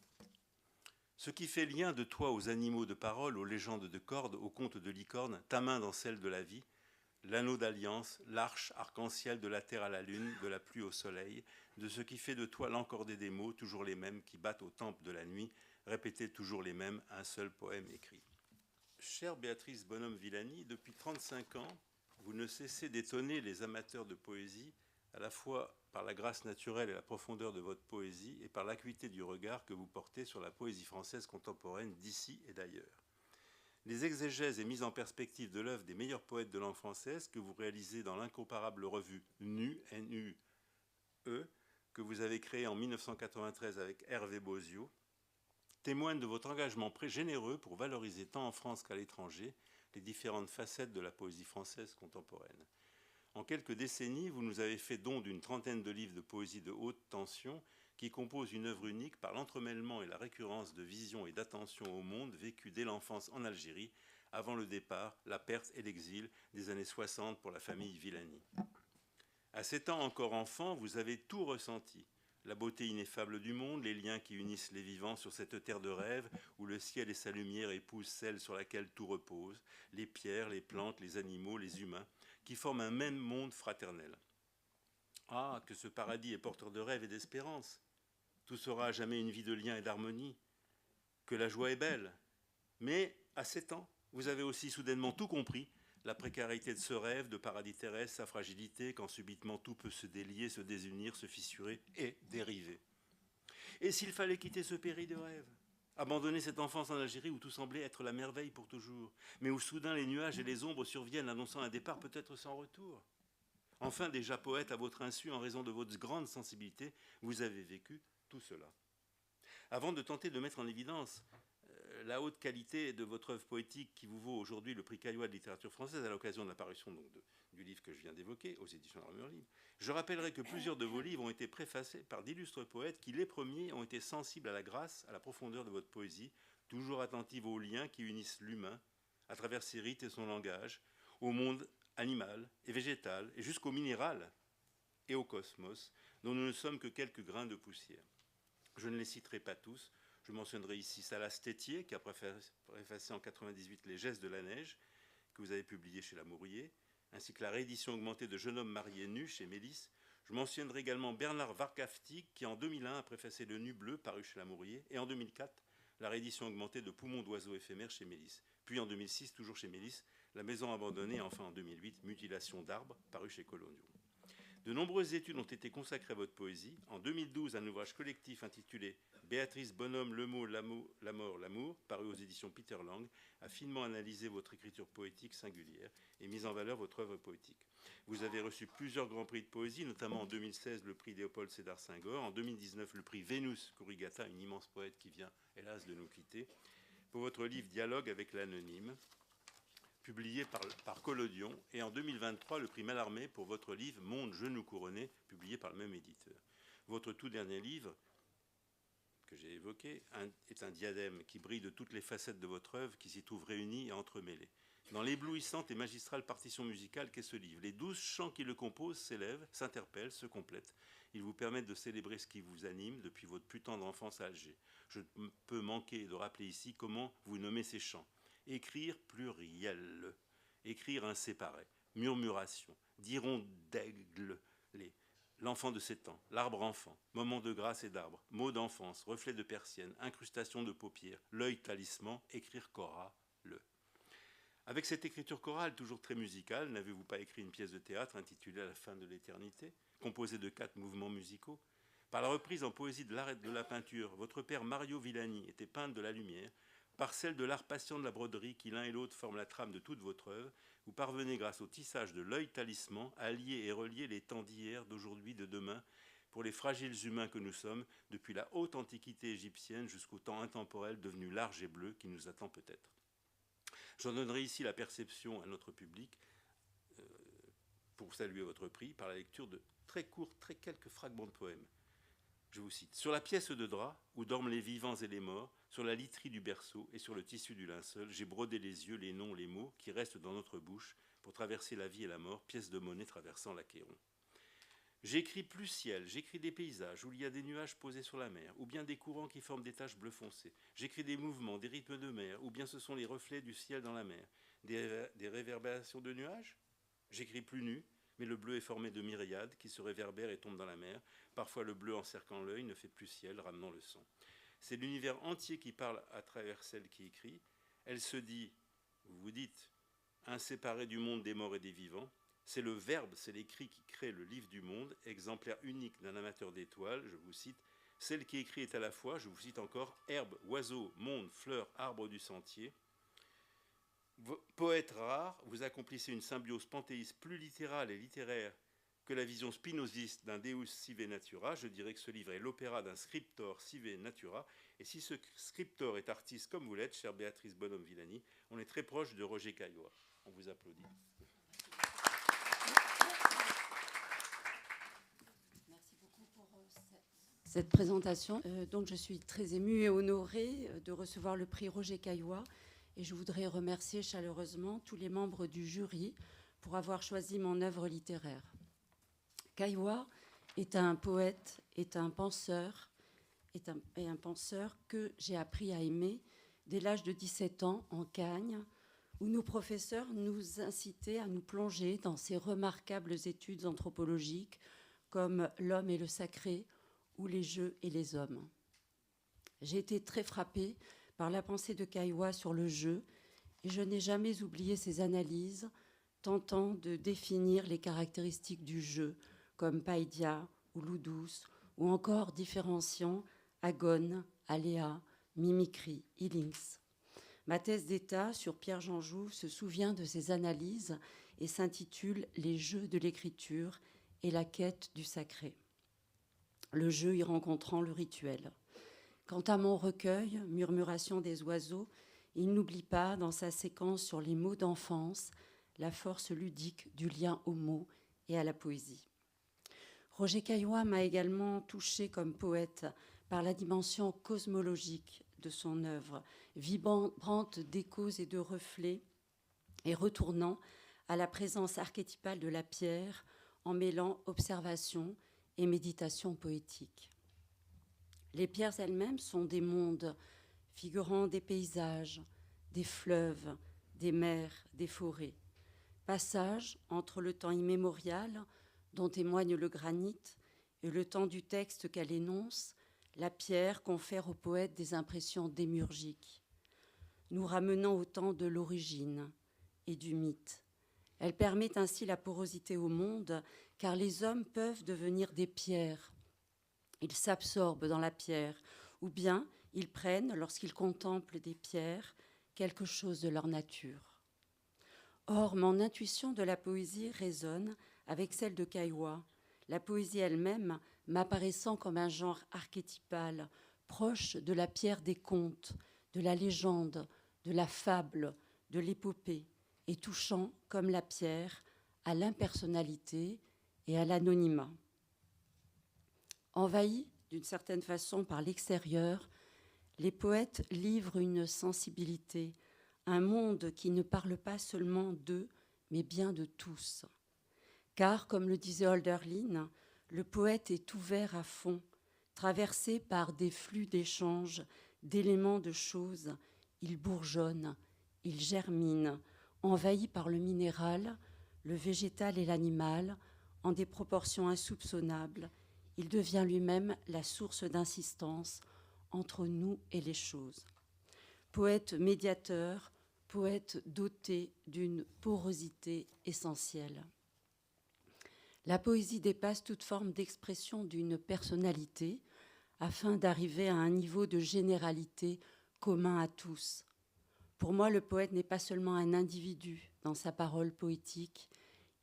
Ce qui fait lien de toi aux animaux de parole, aux légendes de corde, aux contes de licorne, ta main dans celle de la vie, l'anneau d'alliance, l'arche arc-en-ciel de la terre à la lune, de la pluie au soleil, de ce qui fait de toi l'encordé des mots, toujours les mêmes, qui battent au temple de la nuit, répéter toujours les mêmes, un seul poème écrit. Chère Béatrice Bonhomme-Villani, depuis 35 ans, vous ne cessez d'étonner les amateurs de poésie, à la fois par la grâce naturelle et la profondeur de votre poésie, et par l'acuité du regard que vous portez sur la poésie française contemporaine d'ici et d'ailleurs. Les exégèses et mises en perspective de l'œuvre des meilleurs poètes de langue française que vous réalisez dans l'incomparable revue NU, N-U-E, que vous avez créée en 1993 avec Hervé Bozio, témoignent de votre engagement généreux pour valoriser tant en France qu'à l'étranger les différentes facettes de la poésie française contemporaine. En quelques décennies, vous nous avez fait don d'une trentaine de livres de poésie de haute tension qui composent une œuvre unique par l'entremêlement et la récurrence de visions et d'attention au monde vécues dès l'enfance en Algérie, avant le départ, la perte et l'exil des années 60 pour la famille Villani. À 7 ans encore enfant, vous avez tout ressenti. La beauté ineffable du monde, les liens qui unissent les vivants sur cette terre de rêve où le ciel et sa lumière épousent celle sur laquelle tout repose, les pierres, les plantes, les animaux, les humains, qui forment un même monde fraternel. Ah, que ce paradis est porteur de rêve et d'espérance. Tout sera à jamais une vie de lien et d'harmonie. Que la joie est belle. Mais, à 7 ans, vous avez aussi soudainement tout compris, la précarité de ce rêve de paradis terrestre, sa fragilité, quand subitement tout peut se délier, se désunir, se fissurer et dériver. Et s'il fallait quitter ce péri de rêve, abandonner cette enfance en Algérie où tout semblait être la merveille pour toujours, mais où soudain les nuages et les ombres surviennent annonçant un départ peut-être sans retour. Enfin, déjà poète à votre insu, en raison de votre grande sensibilité, vous avez vécu tout cela. Avant de tenter de mettre en évidence la haute qualité de votre œuvre poétique qui vous vaut aujourd'hui le prix Caillois de littérature française à l'occasion de l'apparition du livre que je viens d'évoquer aux éditions Armure Libre, je rappellerai que plusieurs de vos livres ont été préfacés par d'illustres poètes qui, les premiers, ont été sensibles à la grâce, à la profondeur de votre poésie, toujours attentive aux liens qui unissent l'humain à travers ses rites et son langage, au monde animal et végétal, et jusqu'au minéral et au cosmos, dont nous ne sommes que quelques grains de poussière. Je ne les citerai pas tous. Je mentionnerai ici Salas Tétier, qui a préfacé en 1998 Les gestes de la neige, que vous avez publié chez Lamourier, ainsi que la réédition augmentée de Jeune homme marié nu chez Mélis. Je mentionnerai également Bernard Warkaftig, qui en 2001 a préfacé Le nu bleu, paru chez Lamourier, et en 2004, la réédition augmentée de Poumons d'oiseaux éphémères chez Mélis. Puis en 2006, toujours chez Mélis, La maison abandonnée, et enfin en 2008, Mutilation d'arbres, paru chez Collodion. De nombreuses études ont été consacrées à votre poésie. En 2012, un ouvrage collectif intitulé Béatrice Bonhomme, Le mot, la mort, l'amour, paru aux éditions Peter Lang, a finement analysé votre écriture poétique singulière et mis en valeur votre œuvre poétique. Vous avez reçu plusieurs grands prix de poésie, notamment en 2016 le prix Léopold Sédar Senghor, en 2019 le prix Vénus Kurigata, une immense poète qui vient hélas de nous quitter, pour votre livre Dialogue avec l'anonyme, publié par Collodion, et en 2023, le prix Mallarmé pour votre livre Monde, genou couronné, publié par le même éditeur. Votre tout dernier livre, que j'ai évoqué, est un diadème qui brille de toutes les facettes de votre œuvre, qui s'y trouvent réunies et entremêlées. Dans l'éblouissante et magistrale partition musicale qu'est ce livre, les 12 chants qui le composent s'élèvent, s'interpellent, se complètent. Ils vous permettent de célébrer ce qui vous anime depuis votre plus tendre enfance à Alger. Je ne peux manquer de rappeler ici comment vous nommez ces chants. Écrire pluriel, écrire inséparé, murmuration, d'aigle, l'enfant de 7 ans, l'arbre enfant, moment de grâce et d'arbre, mots d'enfance, reflet de persienne, incrustation de paupières, l'œil talisman, écrire chora, le. Avec cette écriture chorale toujours très musicale, n'avez-vous pas écrit une pièce de théâtre intitulée À la fin de l'éternité, composée de 4 mouvements musicaux? Par la reprise en poésie de l'art et de la peinture, votre père Mario Villani était peintre de la lumière. Par celle de l'art patient de la broderie qui l'un et l'autre forment la trame de toute votre œuvre, vous parvenez grâce au tissage de l'œil talisman à lier et relier les temps d'hier, d'aujourd'hui, de demain, pour les fragiles humains que nous sommes, depuis la haute antiquité égyptienne jusqu'au temps intemporel devenu large et bleu qui nous attend peut-être. J'en donnerai ici la perception à notre public pour saluer votre prix par la lecture de très courts, quelques fragments de poèmes. Je vous cite. Sur la pièce de drap où dorment les vivants et les morts, sur la literie du berceau et sur le tissu du linceul, j'ai brodé les yeux, les noms, les mots qui restent dans notre bouche pour traverser la vie et la mort, pièce de monnaie traversant l'Achéron. J'écris plus ciel, j'écris des paysages où il y a des nuages posés sur la mer, ou bien des courants qui forment des taches bleu foncé. J'écris des mouvements, des rythmes de mer, ou bien ce sont les reflets du ciel dans la mer. Des réverbérations de nuages? J'écris plus nu, mais le bleu est formé de myriades qui se réverbèrent et tombent dans la mer. Parfois le bleu encerclant l'œil ne fait plus ciel, ramenant le sang. C'est l'univers entier qui parle à travers celle qui écrit. Elle se dit, vous vous dites, inséparée du monde des morts et des vivants. C'est le verbe, c'est l'écrit qui crée le livre du monde, exemplaire unique d'un amateur d'étoiles, je vous cite. Celle qui écrit est à la fois, je vous cite encore, herbe, oiseau, monde, fleurs, arbre du sentier. Poète rare, vous accomplissez une symbiose panthéiste plus littérale et littéraire que la vision spinoziste d'un Deus sive natura. Je dirais que ce livre est l'opéra d'un scriptor sive natura. Et si ce scriptor est artiste comme vous l'êtes, chère Béatrice Bonhomme-Villani, on est très proche de Roger Caillois. On vous applaudit. Merci beaucoup pour cette présentation. Donc je suis très émue et honorée de recevoir le prix Roger Caillois. Et je voudrais remercier chaleureusement tous les membres du jury pour avoir choisi mon œuvre littéraire. Caillois est un poète, est un penseur que j'ai appris à aimer dès l'âge de 17 ans en Cagne, où nos professeurs nous incitaient à nous plonger dans ces remarquables études anthropologiques comme L'homme et le sacré ou Les jeux et les hommes. J'ai été très frappée par la pensée de Caillois sur le jeu, et je n'ai jamais oublié ses analyses tentant de définir les caractéristiques du jeu, comme païdia ou loup douce, ou encore différenciant agone, aléa, mimicry, illynx. Ma thèse d'état sur Pierre-Jean Jouve se souvient de ses analyses et s'intitule « Les jeux de l'écriture et la quête du sacré ». Le jeu y rencontrant le rituel. Quant à mon recueil, Murmuration des oiseaux, il n'oublie pas, dans sa séquence sur les mots d'enfance, la force ludique du lien aux mots et à la poésie. Roger Caillois m'a également touchée comme poète par la dimension cosmologique de son œuvre, vibrante d'échos et de reflets, et retournant à la présence archétypale de la pierre en mêlant observation et méditation poétique. Les pierres elles-mêmes sont des mondes figurant des paysages, des fleuves, des mers, des forêts. Passage entre le temps immémorial, dont témoigne le granit, et le temps du texte qu'elle énonce, la pierre confère au poète des impressions démiurgiques, nous ramenant au temps de l'origine et du mythe. Elle permet ainsi la porosité au monde, car les hommes peuvent devenir des pierres. Ils s'absorbent dans la pierre, ou bien ils prennent, lorsqu'ils contemplent des pierres, quelque chose de leur nature. Or, mon intuition de la poésie résonne avec celle de Caillois, la poésie elle-même m'apparaissant comme un genre archétypal, proche de la pierre des contes, de la légende, de la fable, de l'épopée, et touchant, comme la pierre, à l'impersonnalité et à l'anonymat. Envahis d'une certaine façon par l'extérieur, les poètes livrent une sensibilité, un monde qui ne parle pas seulement d'eux, mais bien de tous. Car, comme le disait Hölderlin, le poète est ouvert à fond, traversé par des flux d'échanges, d'éléments de choses. Il bourgeonne, il germine, envahi par le minéral, le végétal et l'animal, en des proportions insoupçonnables. Il devient lui-même la source d'insistance entre nous et les choses. Poète médiateur, poète doté d'une porosité essentielle. La poésie dépasse toute forme d'expression d'une personnalité afin d'arriver à un niveau de généralité commun à tous. Pour moi, le poète n'est pas seulement un individu dans sa parole poétique,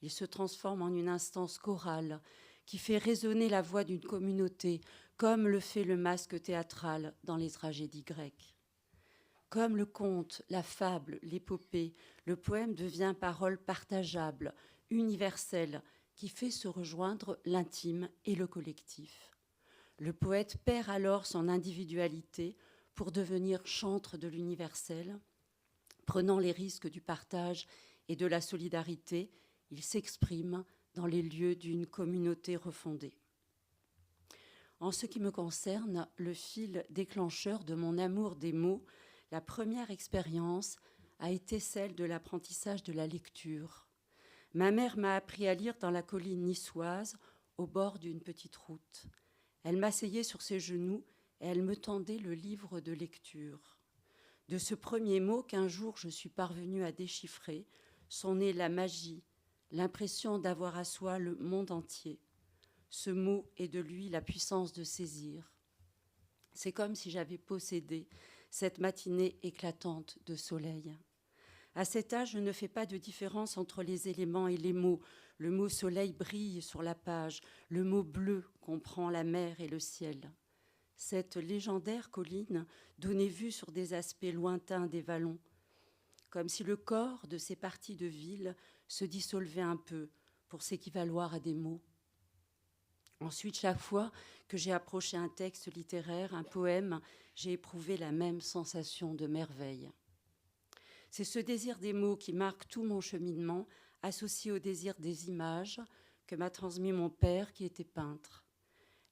il se transforme en une instance chorale qui fait résonner la voix d'une communauté, comme le fait le masque théâtral dans les tragédies grecques. Comme le conte, la fable, l'épopée, le poème devient parole partageable, universelle, qui fait se rejoindre l'intime et le collectif. Le poète perd alors son individualité pour devenir chantre de l'universel. Prenant les risques du partage et de la solidarité, il s'exprime dans les lieux d'une communauté refondée. En ce qui me concerne, le fil déclencheur de mon amour des mots, la première expérience a été celle de l'apprentissage de la lecture. Ma mère m'a appris à lire dans la colline niçoise, au bord d'une petite route. Elle m'asseyait sur ses genoux et elle me tendait le livre de lecture. De ce premier mot qu'un jour je suis parvenue à déchiffrer, sont nées la magie, l'impression d'avoir à soi le monde entier. Ce mot est de lui la puissance de saisir. C'est comme si j'avais possédé cette matinée éclatante de soleil. À cet âge, je ne fais pas de différence entre les éléments et les mots. Le mot soleil brille sur la page, le mot bleu comprend la mer et le ciel. Cette légendaire colline donnait vue sur des aspects lointains des vallons, comme si le corps de ces parties de ville se dissolvait un peu pour s'équivaloir à des mots. Ensuite, chaque fois que j'ai approché un texte littéraire, un poème, j'ai éprouvé la même sensation de merveille. C'est ce désir des mots qui marque tout mon cheminement, associé au désir des images que m'a transmis mon père qui était peintre.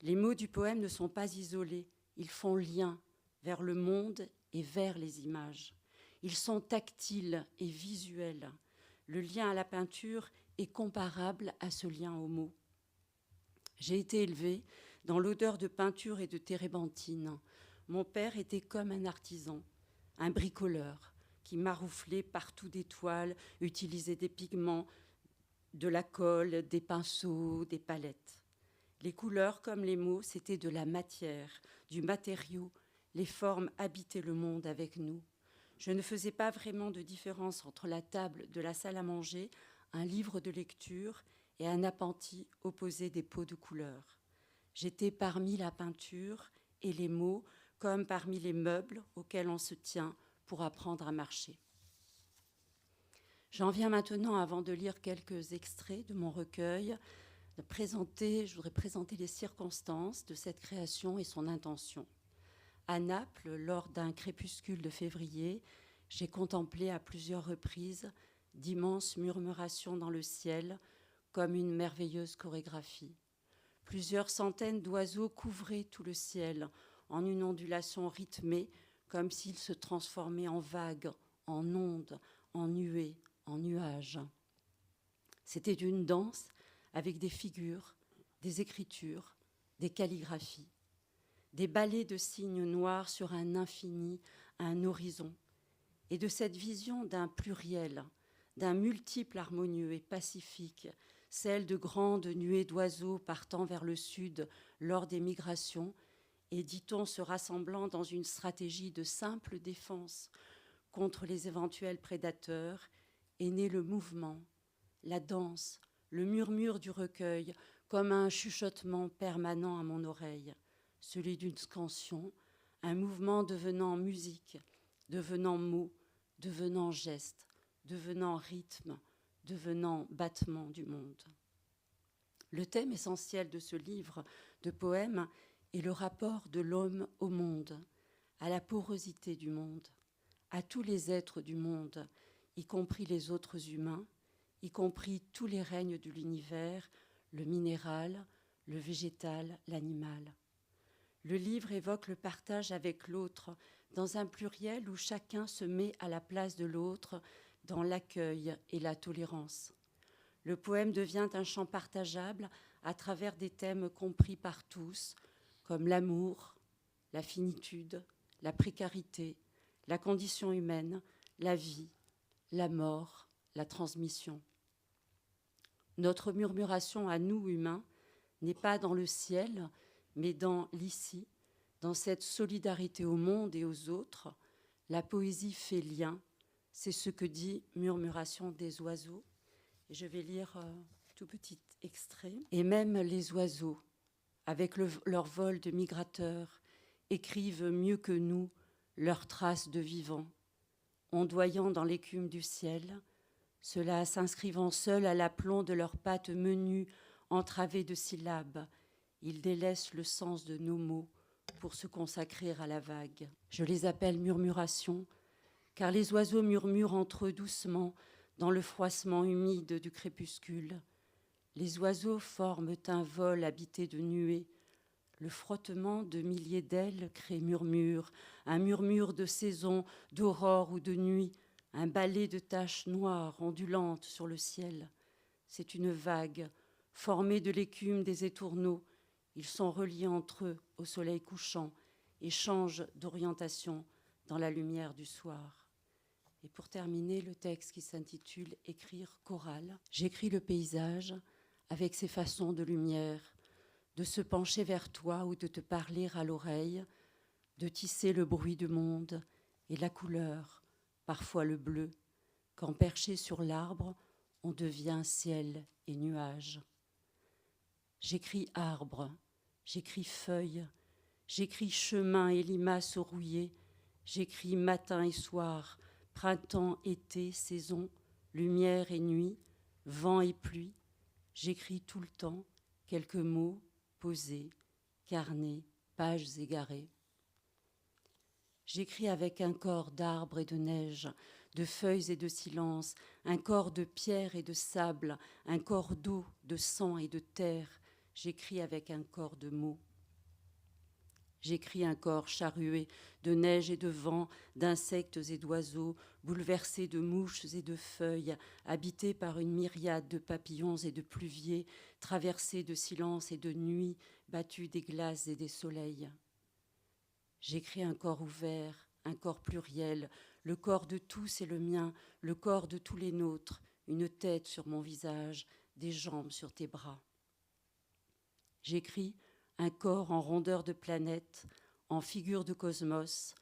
Les mots du poème ne sont pas isolés, ils font lien vers le monde et vers les images. Ils sont tactiles et visuels. Le lien à la peinture est comparable à ce lien aux mots. J'ai été élevée dans l'odeur de peinture et de térébenthine. Mon père était comme un artisan, un bricoleur, qui marouflait partout des toiles, utilisait des pigments, de la colle, des pinceaux, des palettes. Les couleurs comme les mots, c'était de la matière, du matériau. Les formes habitaient le monde avec nous. Je ne faisais pas vraiment de différence entre la table de la salle à manger, un livre de lecture et un appentis opposé des pots de couleurs. J'étais parmi la peinture et les mots comme parmi les meubles auxquels on se tient pour apprendre à marcher. J'en viens maintenant, avant de lire quelques extraits de mon recueil, je voudrais présenter les circonstances de cette création et son intention. À Naples, lors d'un crépuscule de février, j'ai contemplé à plusieurs reprises d'immenses murmurations dans le ciel, comme une merveilleuse chorégraphie. Plusieurs centaines d'oiseaux couvraient tout le ciel en une ondulation rythmée, comme s'ils se transformaient en vagues, en ondes, en nuées, en nuages. C'était une danse avec des figures, des écritures, des calligraphies, des ballets de signes noirs sur un infini, un horizon, et de cette vision d'un pluriel, d'un multiple harmonieux et pacifique, celle de grandes nuées d'oiseaux partant vers le sud lors des migrations, et dit-on se rassemblant dans une stratégie de simple défense contre les éventuels prédateurs, est né le mouvement, la danse, le murmure du recueil, comme un chuchotement permanent à mon oreille, celui d'une scansion, un mouvement devenant musique, devenant mot, devenant geste, devenant rythme, devenant battement du monde. Le thème essentiel de ce livre de poèmes est le rapport de l'homme au monde, à la porosité du monde, à tous les êtres du monde, y compris les autres humains, y compris tous les règnes de l'univers, le minéral, le végétal, l'animal. Le livre évoque le partage avec l'autre dans un pluriel où chacun se met à la place de l'autre dans l'accueil et la tolérance. Le poème devient un chant partageable à travers des thèmes compris par tous, comme l'amour, la finitude, la précarité, la condition humaine, la vie, la mort, la transmission. Notre murmuration à nous, humains, n'est pas dans le ciel, mais dans l'ici, dans cette solidarité au monde et aux autres. La poésie fait lien, c'est ce que dit Murmuration des oiseaux. Et je vais lire tout petit extrait. Et même les oiseaux, avec leur vol de migrateurs, écrivent mieux que nous leurs traces de vivants, ondoyant dans l'écume du ciel, cela s'inscrivant seul à l'aplomb de leurs pattes menues, entravées de syllabes. Ils délaissent le sens de nos mots pour se consacrer à la vague. Je les appelle murmurations, car les oiseaux murmurent entre eux doucement dans le froissement humide du crépuscule. Les oiseaux forment un vol habité de nuées. Le frottement de milliers d'ailes crée murmure, un murmure de saison, d'aurore ou de nuit, un balai de taches noires ondulantes sur le ciel. C'est une vague, formée de l'écume des étourneaux. Ils sont reliés entre eux au soleil couchant et changent d'orientation dans la lumière du soir. Et pour terminer, le texte qui s'intitule « Écrire chorale ». J'écris le paysage avec ses façons de lumière, de se pencher vers toi ou de te parler à l'oreille, de tisser le bruit du monde et la couleur, parfois le bleu, quand perché sur l'arbre, on devient ciel et nuage. J'écris arbre, j'écris feuille, j'écris chemin et limaces rouillées, j'écris matin et soir, printemps, été, saison, lumière et nuit, vent et pluie. J'écris tout le temps quelques mots posés, carnets, pages égarées. J'écris avec un corps d'arbres et de neige, de feuilles et de silence, un corps de pierre et de sable, un corps d'eau, de sang et de terre. J'écris avec un corps de mots. J'écris un corps charrué de neige et de vent, d'insectes et d'oiseaux, bouleversé de mouches et de feuilles, habité par une myriade de papillons et de pluviers, traversé de silence et de nuit, battu des glaces et des soleils. J'écris un corps ouvert, un corps pluriel, le corps de tous et le mien, le corps de tous les nôtres, une tête sur mon visage, des jambes sur tes bras. J'écris un corps en rondeur de planète, en figure de cosmos,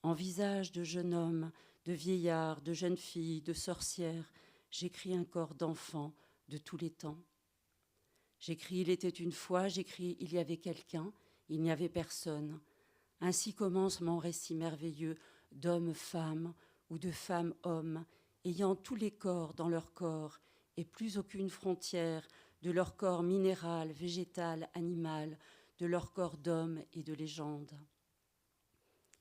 en visage de jeune homme, de vieillard, de jeune fille, de sorcière. J'écris un corps d'enfant de tous les temps. J'écris il était une fois, j'écris il y avait quelqu'un, il n'y avait personne. Ainsi commence mon récit merveilleux d'hommes-femmes ou de femmes-hommes, ayant tous les corps dans leur corps et plus aucune frontière de leur corps minéral, végétal, animal, de leur corps d'homme et de légende.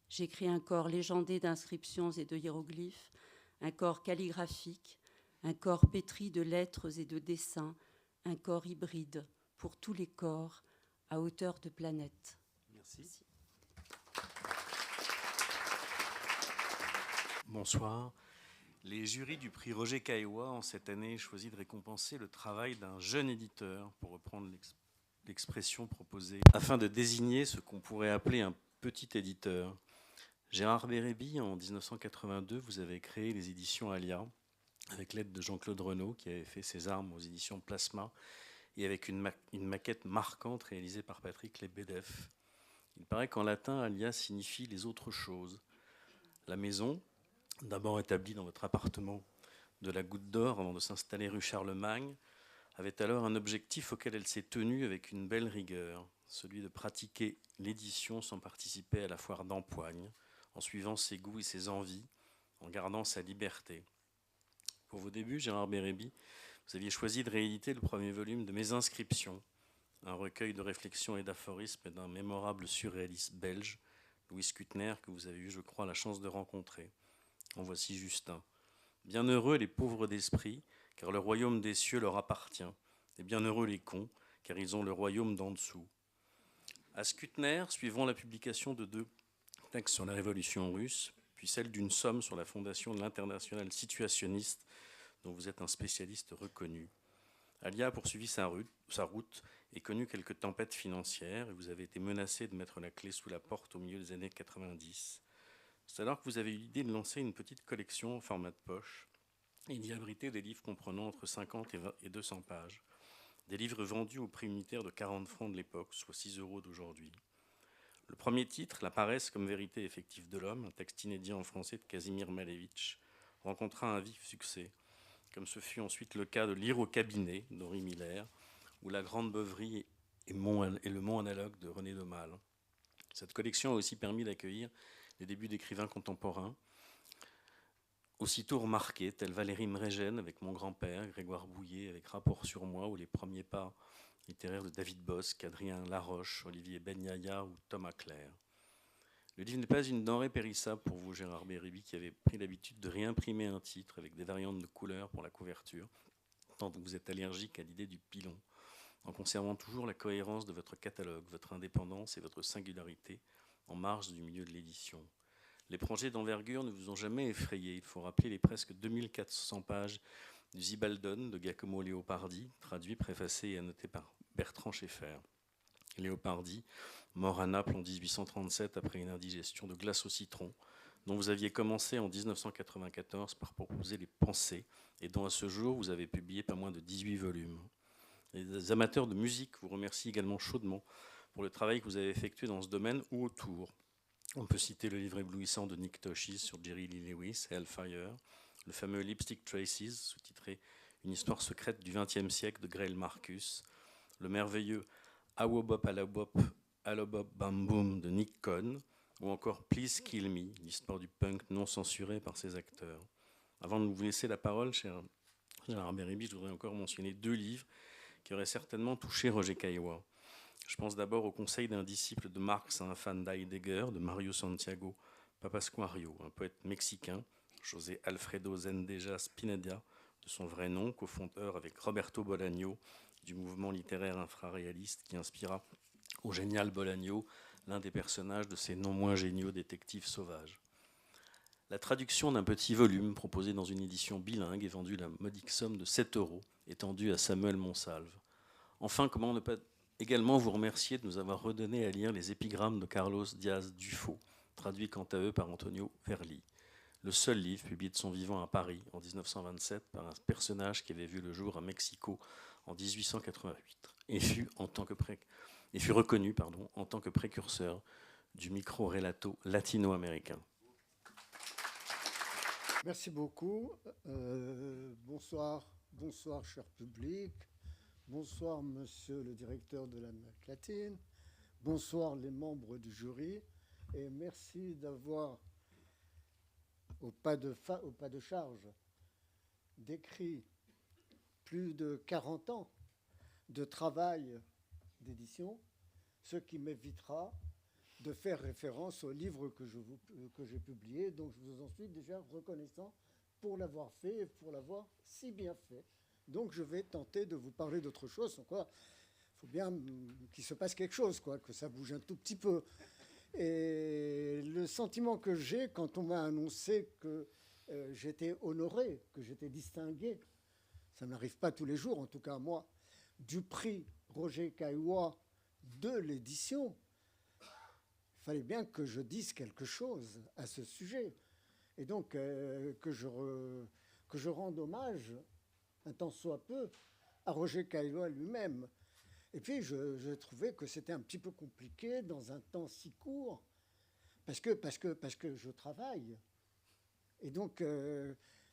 J'écris un corps légendé d'inscriptions et de hiéroglyphes, un corps calligraphique, un corps pétri de lettres et de dessins, un corps hybride pour tous les corps à hauteur de planète. Merci. Bonsoir. Les jurys du prix Roger Caillois ont cette année choisi de récompenser le travail d'un jeune éditeur, pour reprendre l'expression proposée, afin de désigner ce qu'on pourrait appeler un petit éditeur. Gérard Bérébi, en 1982, vous avez créé les éditions Alia, avec l'aide de Jean-Claude Renaud, qui avait fait ses armes aux éditions Plasma, et avec une maquette marquante réalisée par Patrick Lebedeff. Il paraît qu'en latin, Alia signifie les autres choses. La maison, d'abord établie dans votre appartement de la Goutte d'Or avant de s'installer rue Charlemagne, avait alors un objectif auquel elle s'est tenue avec une belle rigueur, celui de pratiquer l'édition sans participer à la foire d'Empoigne, en suivant ses goûts et ses envies, en gardant sa liberté. Pour vos débuts, Gérard Bérébi, vous aviez choisi de rééditer le premier volume de Mes Inscriptions, un recueil de réflexions et d'aphorismes d'un mémorable surréaliste belge, Louis Kuttner, que vous avez eu, je crois, la chance de rencontrer. En voici Justin. Bienheureux les pauvres d'esprit, car le royaume des cieux leur appartient, et bienheureux les cons, car ils ont le royaume d'en dessous. À Kuttner, suivant la publication de 2 textes sur la révolution russe, puis celle d'une somme sur la fondation de l'Internationale situationniste, dont vous êtes un spécialiste reconnu. Alia a poursuivi sa route et connu quelques tempêtes financières, et vous avez été menacé de mettre la clé sous la porte au milieu des années 90. C'est alors que vous avez eu l'idée de lancer une petite collection en format de poche et d'y abriter des livres comprenant entre 50 et 200 pages. Des livres vendus au prix unitaire de 40 francs de l'époque, soit 6 € d'aujourd'hui. Le premier titre, La paresse comme vérité effective de l'homme, un texte inédit en français de Casimir Malevich, rencontra un vif succès, comme ce fut ensuite le cas de Lire au cabinet d'Henri Miller, ou La grande beuverie et le mont analogue de René Daumal. Cette collection a aussi permis d'accueillir les débuts d'écrivains contemporains, aussitôt remarqués, tels Valérie Mrégène avec Mon grand-père, Grégoire Bouillet avec Rapport sur moi, ou les premiers pas littéraires de David Bosc, Adrien Laroche, Olivier Benyaya ou Thomas Clair. Le livre n'est pas une denrée périssable pour vous, Gérard Bérébi, qui avait pris l'habitude de réimprimer un titre avec des variantes de couleurs pour la couverture, tant que vous êtes allergique à l'idée du pilon, en conservant toujours la cohérence de votre catalogue, votre indépendance et votre singularité en marge du milieu de l'édition. Les projets d'envergure ne vous ont jamais effrayé. Il faut rappeler les presque 2400 pages du Zibaldone de Giacomo Leopardi, traduit, préfacé et annoté par Bertrand Schaeffer. Leopardi, mort à Naples en 1837 après une indigestion de glace au citron, dont vous aviez commencé en 1994 par proposer les pensées, et dont à ce jour vous avez publié pas moins de 18 volumes. Les amateurs de musique vous remercient également chaudement pour le travail que vous avez effectué dans ce domaine ou autour. On peut citer le livre éblouissant de Nick Toshis sur Jerry Lee Lewis, Hellfire, le fameux Lipstick Traces, sous-titré Une histoire secrète du XXe siècle de Grail Marcus, le merveilleux Awobop Alobop Bam Boom de Nick Cohn, ou encore Please Kill Me, l'histoire du punk non censuré par ses acteurs. Avant de vous laisser la parole, cher Gérard Bérébi, je voudrais encore mentionner 2 livres qui auraient certainement touché Roger Caillois. Je pense d'abord au conseil d'un disciple de Marx, un fan d'Heidegger, de Mario Santiago Papascuario, un poète mexicain, José Alfredo Zendeja Spinetta, de son vrai nom, cofondeur avec Roberto Bolaño du mouvement littéraire infraréaliste qui inspira au génial Bolaño l'un des personnages de ces non moins géniaux détectives sauvages. La traduction d'un petit volume proposé dans une édition bilingue est vendue la modique somme de 7 €, étendue à Samuel Monsalve. Enfin, comment ne pas également vous remercier de nous avoir redonné à lire les épigrammes de Carlos Diaz Dufo, traduits quant à eux par Antonio Verli. Le seul livre publié de son vivant à Paris en 1927 par un personnage qui avait vu le jour à Mexico en 1888 et fut reconnu en tant que précurseur du micro-relato latino-américain. Merci beaucoup. Bonsoir, cher public. Bonsoir, monsieur le directeur de l'Amérique latine. Bonsoir, les membres du jury. et merci d'avoir, au pas de charge, décrit plus de 40 ans de travail d'édition, ce qui m'évitera de faire référence au livre que j'ai publié. Donc je vous en suis déjà reconnaissant pour l'avoir fait et pour l'avoir si bien fait. Donc je vais tenter de vous parler d'autre chose. Il faut bien qu'il se passe quelque chose, que ça bouge un tout petit peu. Et le sentiment que j'ai quand on m'a annoncé que j'étais honoré, que j'étais distingué, ça n'arrive pas tous les jours, en tout cas moi, du prix Roger Caillois de l'édition, il fallait bien que je dise quelque chose à ce sujet. Et donc que je rende hommage, un tant soit peu, à Roger Caillois lui-même. Et puis je trouvais que c'était un petit peu compliqué dans un temps si court, parce que je travaille. Et donc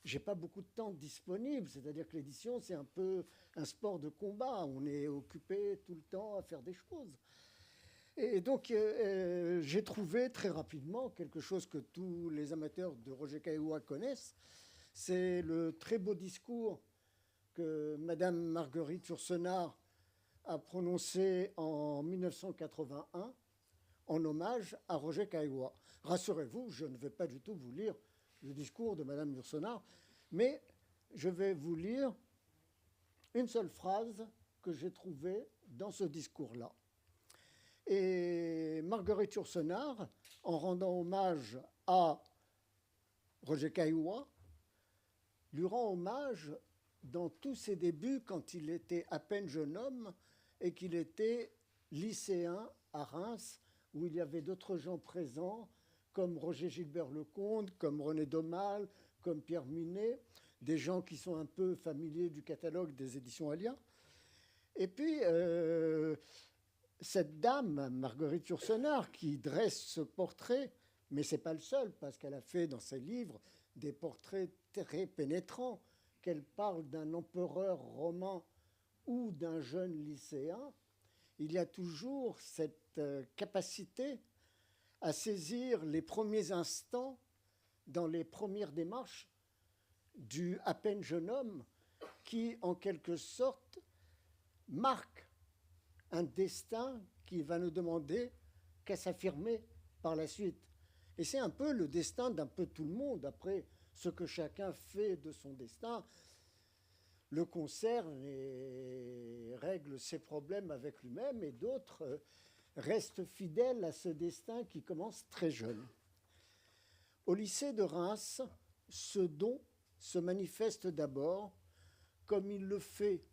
j'ai pas beaucoup de temps disponible, c'est-à-dire que l'édition, c'est un peu un sport de combat. On est occupé tout le temps à faire des choses. Et donc, j'ai trouvé très rapidement quelque chose que tous les amateurs de Roger Caillois connaissent. C'est le très beau discours que Madame Marguerite Yourcenar a prononcé en 1981 en hommage à Roger Caillois. Rassurez-vous, je ne vais pas du tout vous lire le discours de Madame Yourcenar, mais je vais vous lire une seule phrase que j'ai trouvée dans ce discours-là. Et Marguerite Yourcenar, en rendant hommage à Roger Caillois, lui rend hommage dans tous ses débuts quand il était à peine jeune homme et qu'il était lycéen à Reims, où il y avait d'autres gens présents, comme Roger Gilbert-Lecomte, comme René Daumal, comme Pierre Minet, des gens qui sont un peu familiers du catalogue des éditions Alia. Et puis, cette dame, Marguerite Yourcenar, qui dresse ce portrait, mais ce n'est pas le seul, parce qu'elle a fait dans ses livres des portraits très pénétrants, qu'elle parle d'un empereur romain ou d'un jeune lycéen, il y a toujours cette capacité à saisir les premiers instants dans les premières démarches du à peine jeune homme qui, en quelque sorte, marque un destin qui va ne demander qu'à s'affirmer par la suite. Et c'est un peu le destin d'un peu tout le monde. Après, ce que chacun fait de son destin le concerne et règle ses problèmes avec lui-même, et d'autres restent fidèles à ce destin qui commence très jeune. Au lycée de Reims, ce don se manifeste d'abord, comme il le fait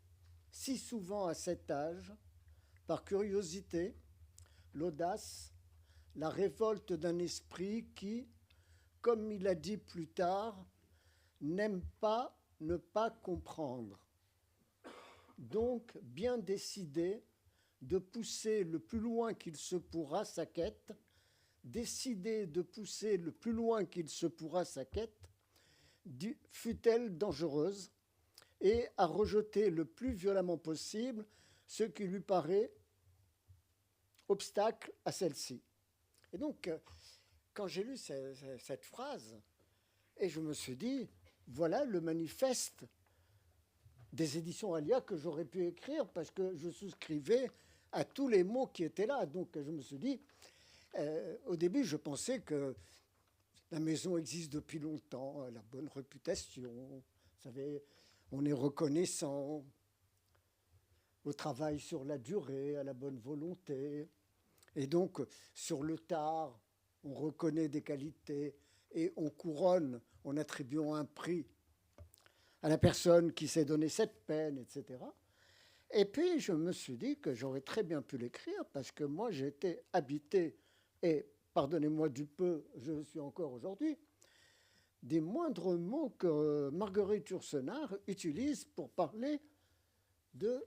si souvent à cet âge, par curiosité, l'audace, la révolte d'un esprit qui, comme il a dit plus tard, n'aime pas ne pas comprendre. Donc, bien décidé de pousser le plus loin qu'il se pourra sa quête, décidé de pousser le plus loin qu'il se pourra sa quête, fut-elle dangereuse, et à rejeter le plus violemment possible ce qui lui paraît obstacle à celle-ci. Et donc, quand j'ai lu cette phrase, et je me suis dit, voilà le manifeste des éditions Alia que j'aurais pu écrire parce que je souscrivais à tous les mots qui étaient là. Donc je me suis dit, au début je pensais que la maison existe depuis longtemps, la bonne réputation, vous savez, on est reconnaissant au travail sur la durée, à la bonne volonté. Et donc sur le tard, on reconnaît des qualités et on couronne en attribuant un prix à la personne qui s'est donné cette peine, etc. Et puis, je me suis dit que j'aurais très bien pu l'écrire parce que moi, j'étais habité, et pardonnez-moi du peu, je le suis encore aujourd'hui, des moindres mots que Marguerite Yourcenar utilise pour parler de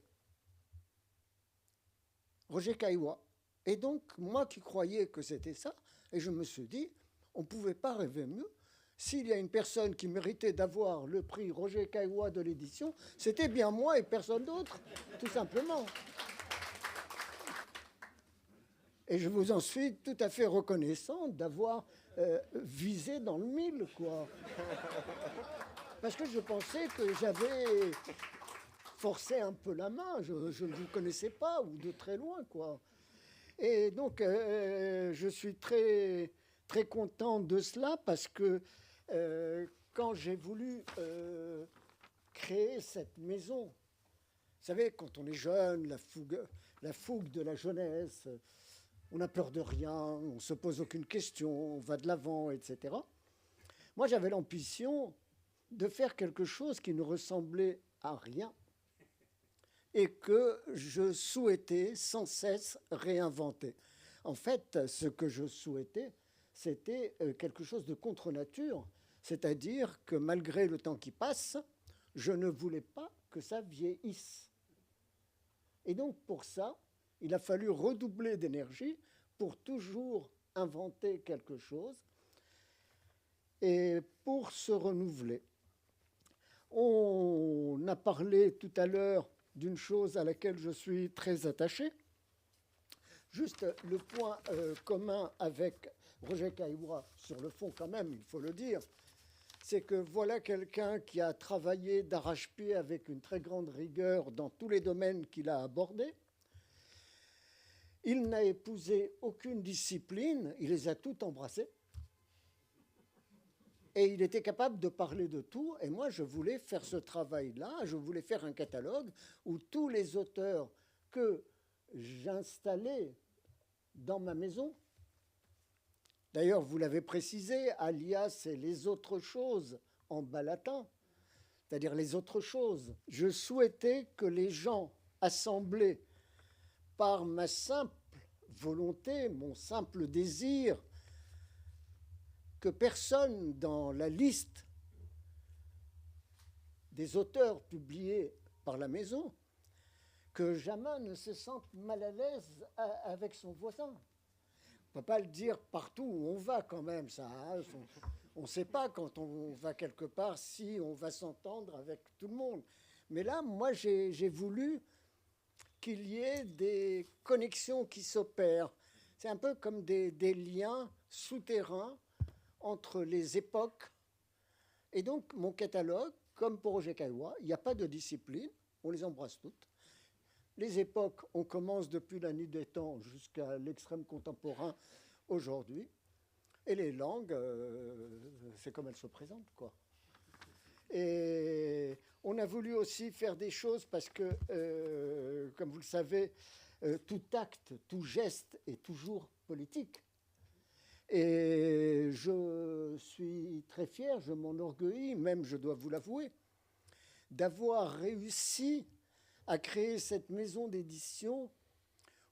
Roger Caillois. Et donc, moi qui croyais que c'était ça, et je me suis dit, on ne pouvait pas rêver mieux. S'il y a une personne qui méritait d'avoir le prix Roger Caillois de l'édition, c'était bien moi et personne d'autre, tout simplement. Et je vous en suis tout à fait reconnaissant d'avoir visé dans le mille, quoi. Parce que je pensais que j'avais forcé un peu la main. Je ne vous connaissais pas, ou de très loin, quoi. Et donc, je suis très, très content de cela, parce que quand j'ai voulu créer cette maison, vous savez, quand on est jeune, la fougue de la jeunesse, on n'a peur de rien, on ne se pose aucune question, on va de l'avant, etc. Moi, j'avais l'ambition de faire quelque chose qui ne ressemblait à rien et que je souhaitais sans cesse réinventer. En fait, ce que je souhaitais, c'était quelque chose de contre nature, c'est-à-dire que malgré le temps qui passe, je ne voulais pas que ça vieillisse. Et donc, pour ça, il a fallu redoubler d'énergie pour toujours inventer quelque chose et pour se renouveler. On a parlé tout à l'heure d'une chose à laquelle je suis très attaché. Juste le point commun avec Roger Caillois, sur le fond quand même, il faut le dire, c'est que voilà quelqu'un qui a travaillé d'arrache-pied avec une très grande rigueur dans tous les domaines qu'il a abordés. Il n'a épousé aucune discipline, il les a toutes embrassées. Et il était capable de parler de tout. Et moi, je voulais faire ce travail-là. Je voulais faire un catalogue où tous les auteurs que j'installais dans ma maison, d'ailleurs, vous l'avez précisé, Alia, c'est les autres choses en bas latin, c'est-à-dire les autres choses. Je souhaitais que les gens assemblés par ma simple volonté, mon simple désir, que personne dans la liste des auteurs publiés par la maison, que jamais ne se sente mal à l'aise avec son voisin. On ne peut pas le dire partout où on va quand même, ça. Hein. On ne sait pas quand on va quelque part si on va s'entendre avec tout le monde. Mais là, moi, j'ai voulu qu'il y ait des connexions qui s'opèrent. C'est un peu comme des liens souterrains entre les époques. Et donc, mon catalogue, comme pour Roger Caillois, il n'y a pas de discipline, on les embrasse toutes. Les époques, on commence depuis la nuit des temps jusqu'à l'extrême contemporain aujourd'hui. Et les langues, c'est comme elles se présentent, quoi. Et on a voulu aussi faire des choses parce que, comme vous le savez, tout acte, tout geste est toujours politique. Et je suis très fier, je m'enorgueillis, même je dois vous l'avouer, d'avoir réussi à créer cette maison d'édition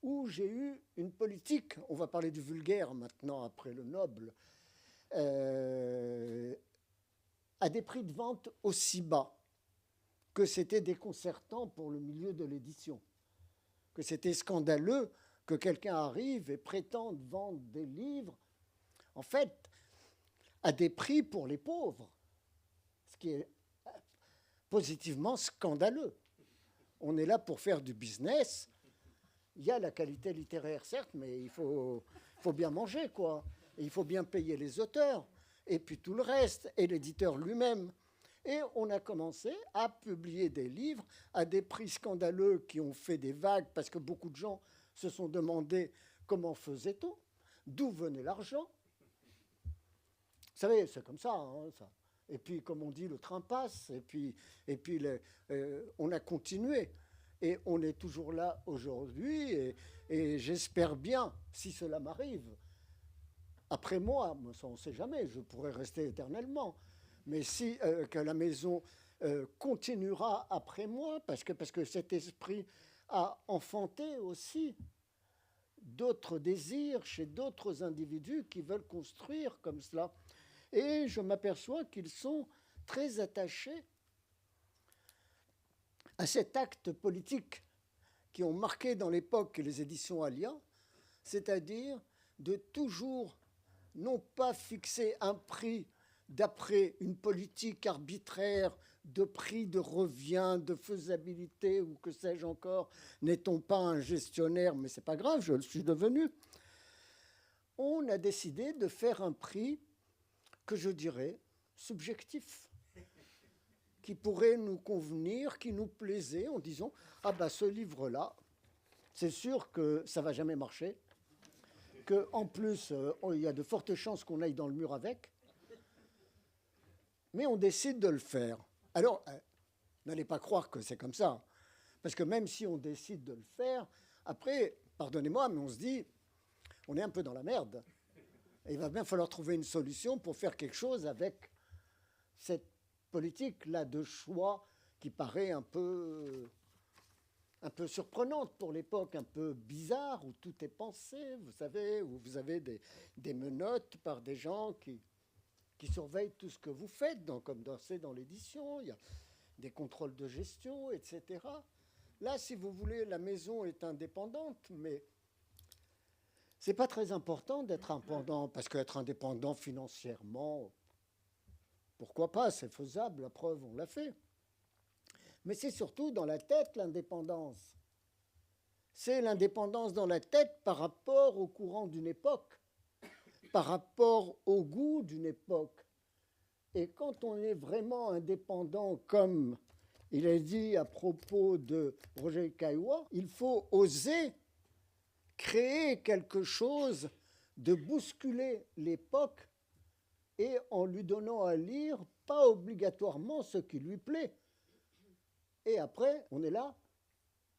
où j'ai eu une politique, on va parler du vulgaire maintenant après le noble, à des prix de vente aussi bas que c'était déconcertant pour le milieu de l'édition, que c'était scandaleux que quelqu'un arrive et prétende vendre des livres, en fait, à des prix pour les pauvres, ce qui est positivement scandaleux. On est là pour faire du business. Il y a la qualité littéraire, certes, mais il faut bien manger, quoi. Et il faut bien payer les auteurs, et puis tout le reste, et l'éditeur lui-même. Et on a commencé à publier des livres à des prix scandaleux qui ont fait des vagues, parce que beaucoup de gens se sont demandé comment faisait-on, d'où venait l'argent. Vous savez, c'est comme ça, hein, ça. Et puis, comme on dit, le train passe. Et puis on a continué. Et on est toujours là aujourd'hui. Et j'espère bien, si cela m'arrive, après moi, ça on ne sait jamais, je pourrais rester éternellement. Mais si que la maison continuera après moi, parce que cet esprit a enfanté aussi d'autres désirs chez d'autres individus qui veulent construire comme cela. Et je m'aperçois qu'ils sont très attachés à cet acte politique qui ont marqué dans l'époque les éditions Alia, c'est-à-dire de toujours non pas fixer un prix d'après une politique arbitraire de prix, de revient, de faisabilité ou que sais-je encore, n'est-on pas un gestionnaire, mais c'est pas grave, je le suis devenu, on a décidé de faire un prix que je dirais subjectif, qui pourrait nous convenir, qui nous plaisait, en disant « Ah ben ce livre-là, c'est sûr que ça ne va jamais marcher, qu'en plus, il y a de fortes chances qu'on aille dans le mur avec, mais on décide de le faire. » Alors, n'allez pas croire que c'est comme ça, parce que même si on décide de le faire, après, pardonnez-moi, mais on se dit, on est un peu dans la merde. Et il va bien falloir trouver une solution pour faire quelque chose avec cette politique-là de choix qui paraît un peu surprenante pour l'époque, un peu bizarre, où tout est pensé, vous savez, où vous avez des menottes par des gens qui surveillent tout ce que vous faites, comme c'est dans l'édition, il y a des contrôles de gestion, etc. Là, si vous voulez, la maison est indépendante, mais c'est pas très important d'être indépendant, parce qu'être indépendant financièrement, pourquoi pas, c'est faisable, la preuve, on l'a fait. Mais c'est surtout dans la tête, l'indépendance. C'est l'indépendance dans la tête par rapport au courant d'une époque, par rapport au goût d'une époque. Et quand on est vraiment indépendant, comme il est dit à propos de Roger Caillois, il faut oser créer quelque chose, de bousculer l'époque, et en lui donnant à lire, pas obligatoirement ce qui lui plaît. Et après, on est là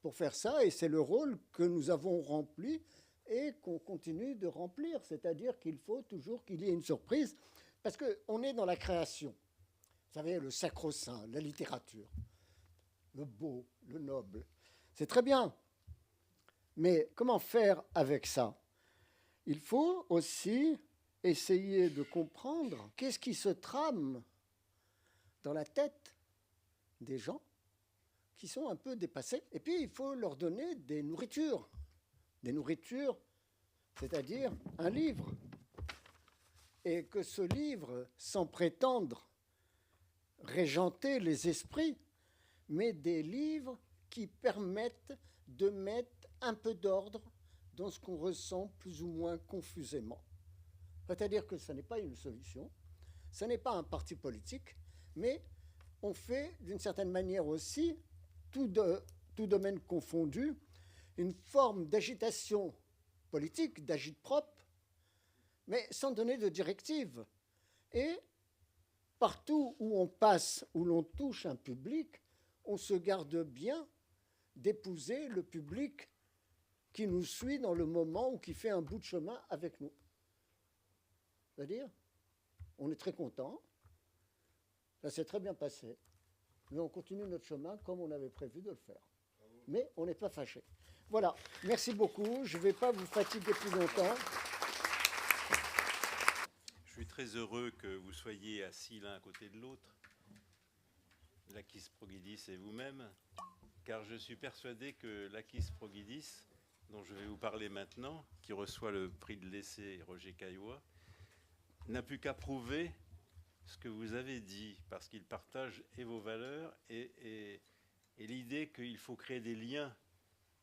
pour faire ça, et c'est le rôle que nous avons rempli et qu'on continue de remplir, c'est-à-dire qu'il faut toujours qu'il y ait une surprise, parce qu'on est dans la création. Vous savez, le sacro-saint, la littérature, le beau, le noble, c'est très bien. Mais comment faire avec ça? Il faut aussi essayer de comprendre qu'est-ce qui se trame dans la tête des gens qui sont un peu dépassés. Et puis, il faut leur donner des nourritures. Des nourritures, c'est-à-dire un livre. Et que ce livre, sans prétendre régenter les esprits, mais des livres qui permettent de mettre un peu d'ordre dans ce qu'on ressent plus ou moins confusément. C'est-à-dire que ce n'est pas une solution, ce n'est pas un parti politique, mais on fait d'une certaine manière aussi, tout domaine confondu, une forme d'agitation politique, d'agite-propre, mais sans donner de directive. Et partout où on passe, où l'on touche un public, on se garde bien d'épouser le public qui nous suit dans le moment ou qui fait un bout de chemin avec nous. C'est-à-dire, on est très content, ça s'est très bien passé, mais on continue notre chemin comme on avait prévu de le faire. Mais on n'est pas fâché. Voilà, merci beaucoup, je ne vais pas vous fatiguer plus longtemps. Je suis très heureux que vous soyez assis l'un à côté de l'autre, Lakis Progidis et vous-même, car je suis persuadé que Lakis Progidis, dont je vais vous parler maintenant, qui reçoit le prix de l'essai Roger Caillois, n'a plus qu'à prouver ce que vous avez dit, parce qu'il partage et vos valeurs et l'idée qu'il faut créer des liens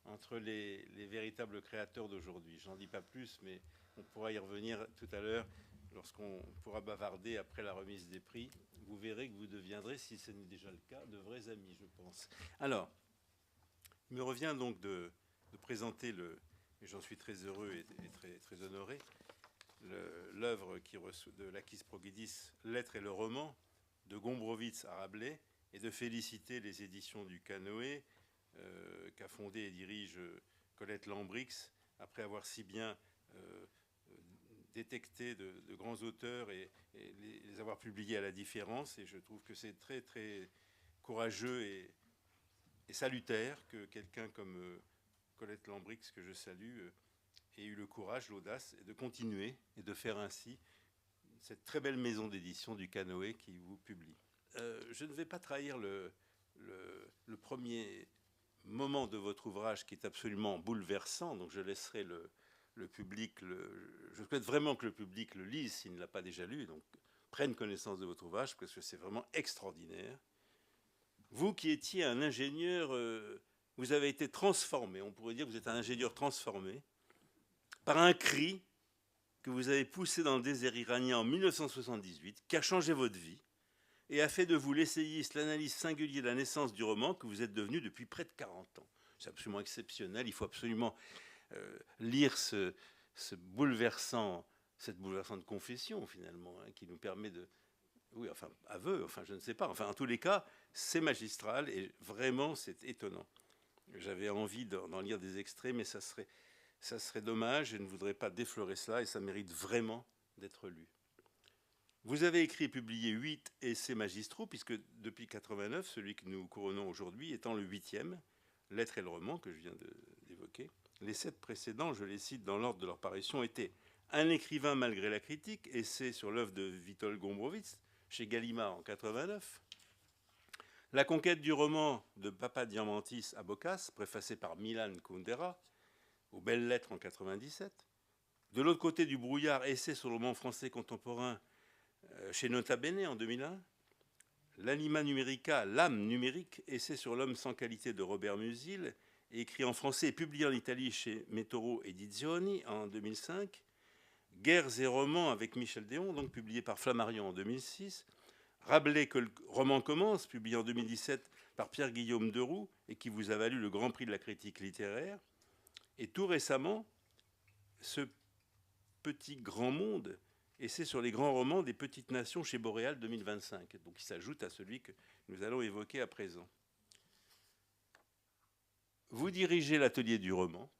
entre les véritables créateurs d'aujourd'hui. J'en dis pas plus, mais on pourra y revenir tout à l'heure lorsqu'on pourra bavarder après la remise des prix. Vous verrez que vous deviendrez, si ce n'est déjà le cas, de vrais amis, je pense. Alors, il me revient donc de présenter et j'en suis très heureux et très honoré, l'œuvre de Lakis Progidis, L'être et le roman, de Gombrowicz à Rabelais, et de féliciter les éditions du Canoë, qu'a fondé et dirige Colette Lambrix, après avoir si bien détecté de grands auteurs et les avoir publiés à la différence. Et je trouve que c'est très, très courageux et salutaire que quelqu'un comme Colette Lambrix, que je salue, ait eu le courage, l'audace de continuer et de faire ainsi cette très belle maison d'édition du Canoë qui vous publie. Je ne vais pas trahir le premier moment de votre ouvrage qui est absolument bouleversant, donc je laisserai le public, je souhaite vraiment que le public le lise s'il ne l'a pas déjà lu, donc prenne connaissance de votre ouvrage parce que c'est vraiment extraordinaire. Vous qui étiez un ingénieur, vous avez été transformé, on pourrait dire que vous êtes un ingénieur transformé par un cri que vous avez poussé dans le désert iranien en 1978, qui a changé votre vie et a fait de vous l'essayiste, l'analyste singulier de la naissance du roman que vous êtes devenu depuis près de 40 ans. C'est absolument exceptionnel. Il faut absolument lire cette bouleversante confession, finalement, hein, qui nous permet de... Oui, enfin, aveu, enfin, je ne sais pas. Enfin, en tous les cas, c'est magistral et vraiment, c'est étonnant. J'avais envie d'en lire des extraits, mais ça serait dommage. Je ne voudrais pas déflorer cela et ça mérite vraiment d'être lu. Vous avez écrit et publié 8 essais magistraux, puisque depuis 89, celui que nous couronnons aujourd'hui étant le 8e, L'être et le roman, que je viens d'évoquer. Les 7 précédents, je les cite dans l'ordre de leur parution, étaient Un écrivain malgré la critique, essai sur l'œuvre de Witold Gombrowicz, chez Gallimard en 89. La conquête du roman de Papa Diamantis à Boccace, préfacé par Milan Kundera, aux Belles Lettres en 97. De l'autre côté du brouillard, essai sur le roman français contemporain chez Nota Bene en 2001. L'Anima Numerica, l'âme numérique, essai sur l'homme sans qualité de Robert Musil, écrit en français et publié en Italie chez Metoro Edizioni en 2005. Guerres et romans avec Michel Déon, donc publié par Flammarion en 2006. Rabelais, que le roman commence, publié en 2017 par Pierre-Guillaume Deroux et qui vous a valu le Grand Prix de la critique littéraire. Et tout récemment, ce petit grand monde, essai sur les grands romans des petites nations chez Boréal 2025. Donc il s'ajoute à celui que nous allons évoquer à présent. Vous dirigez l'atelier du roman,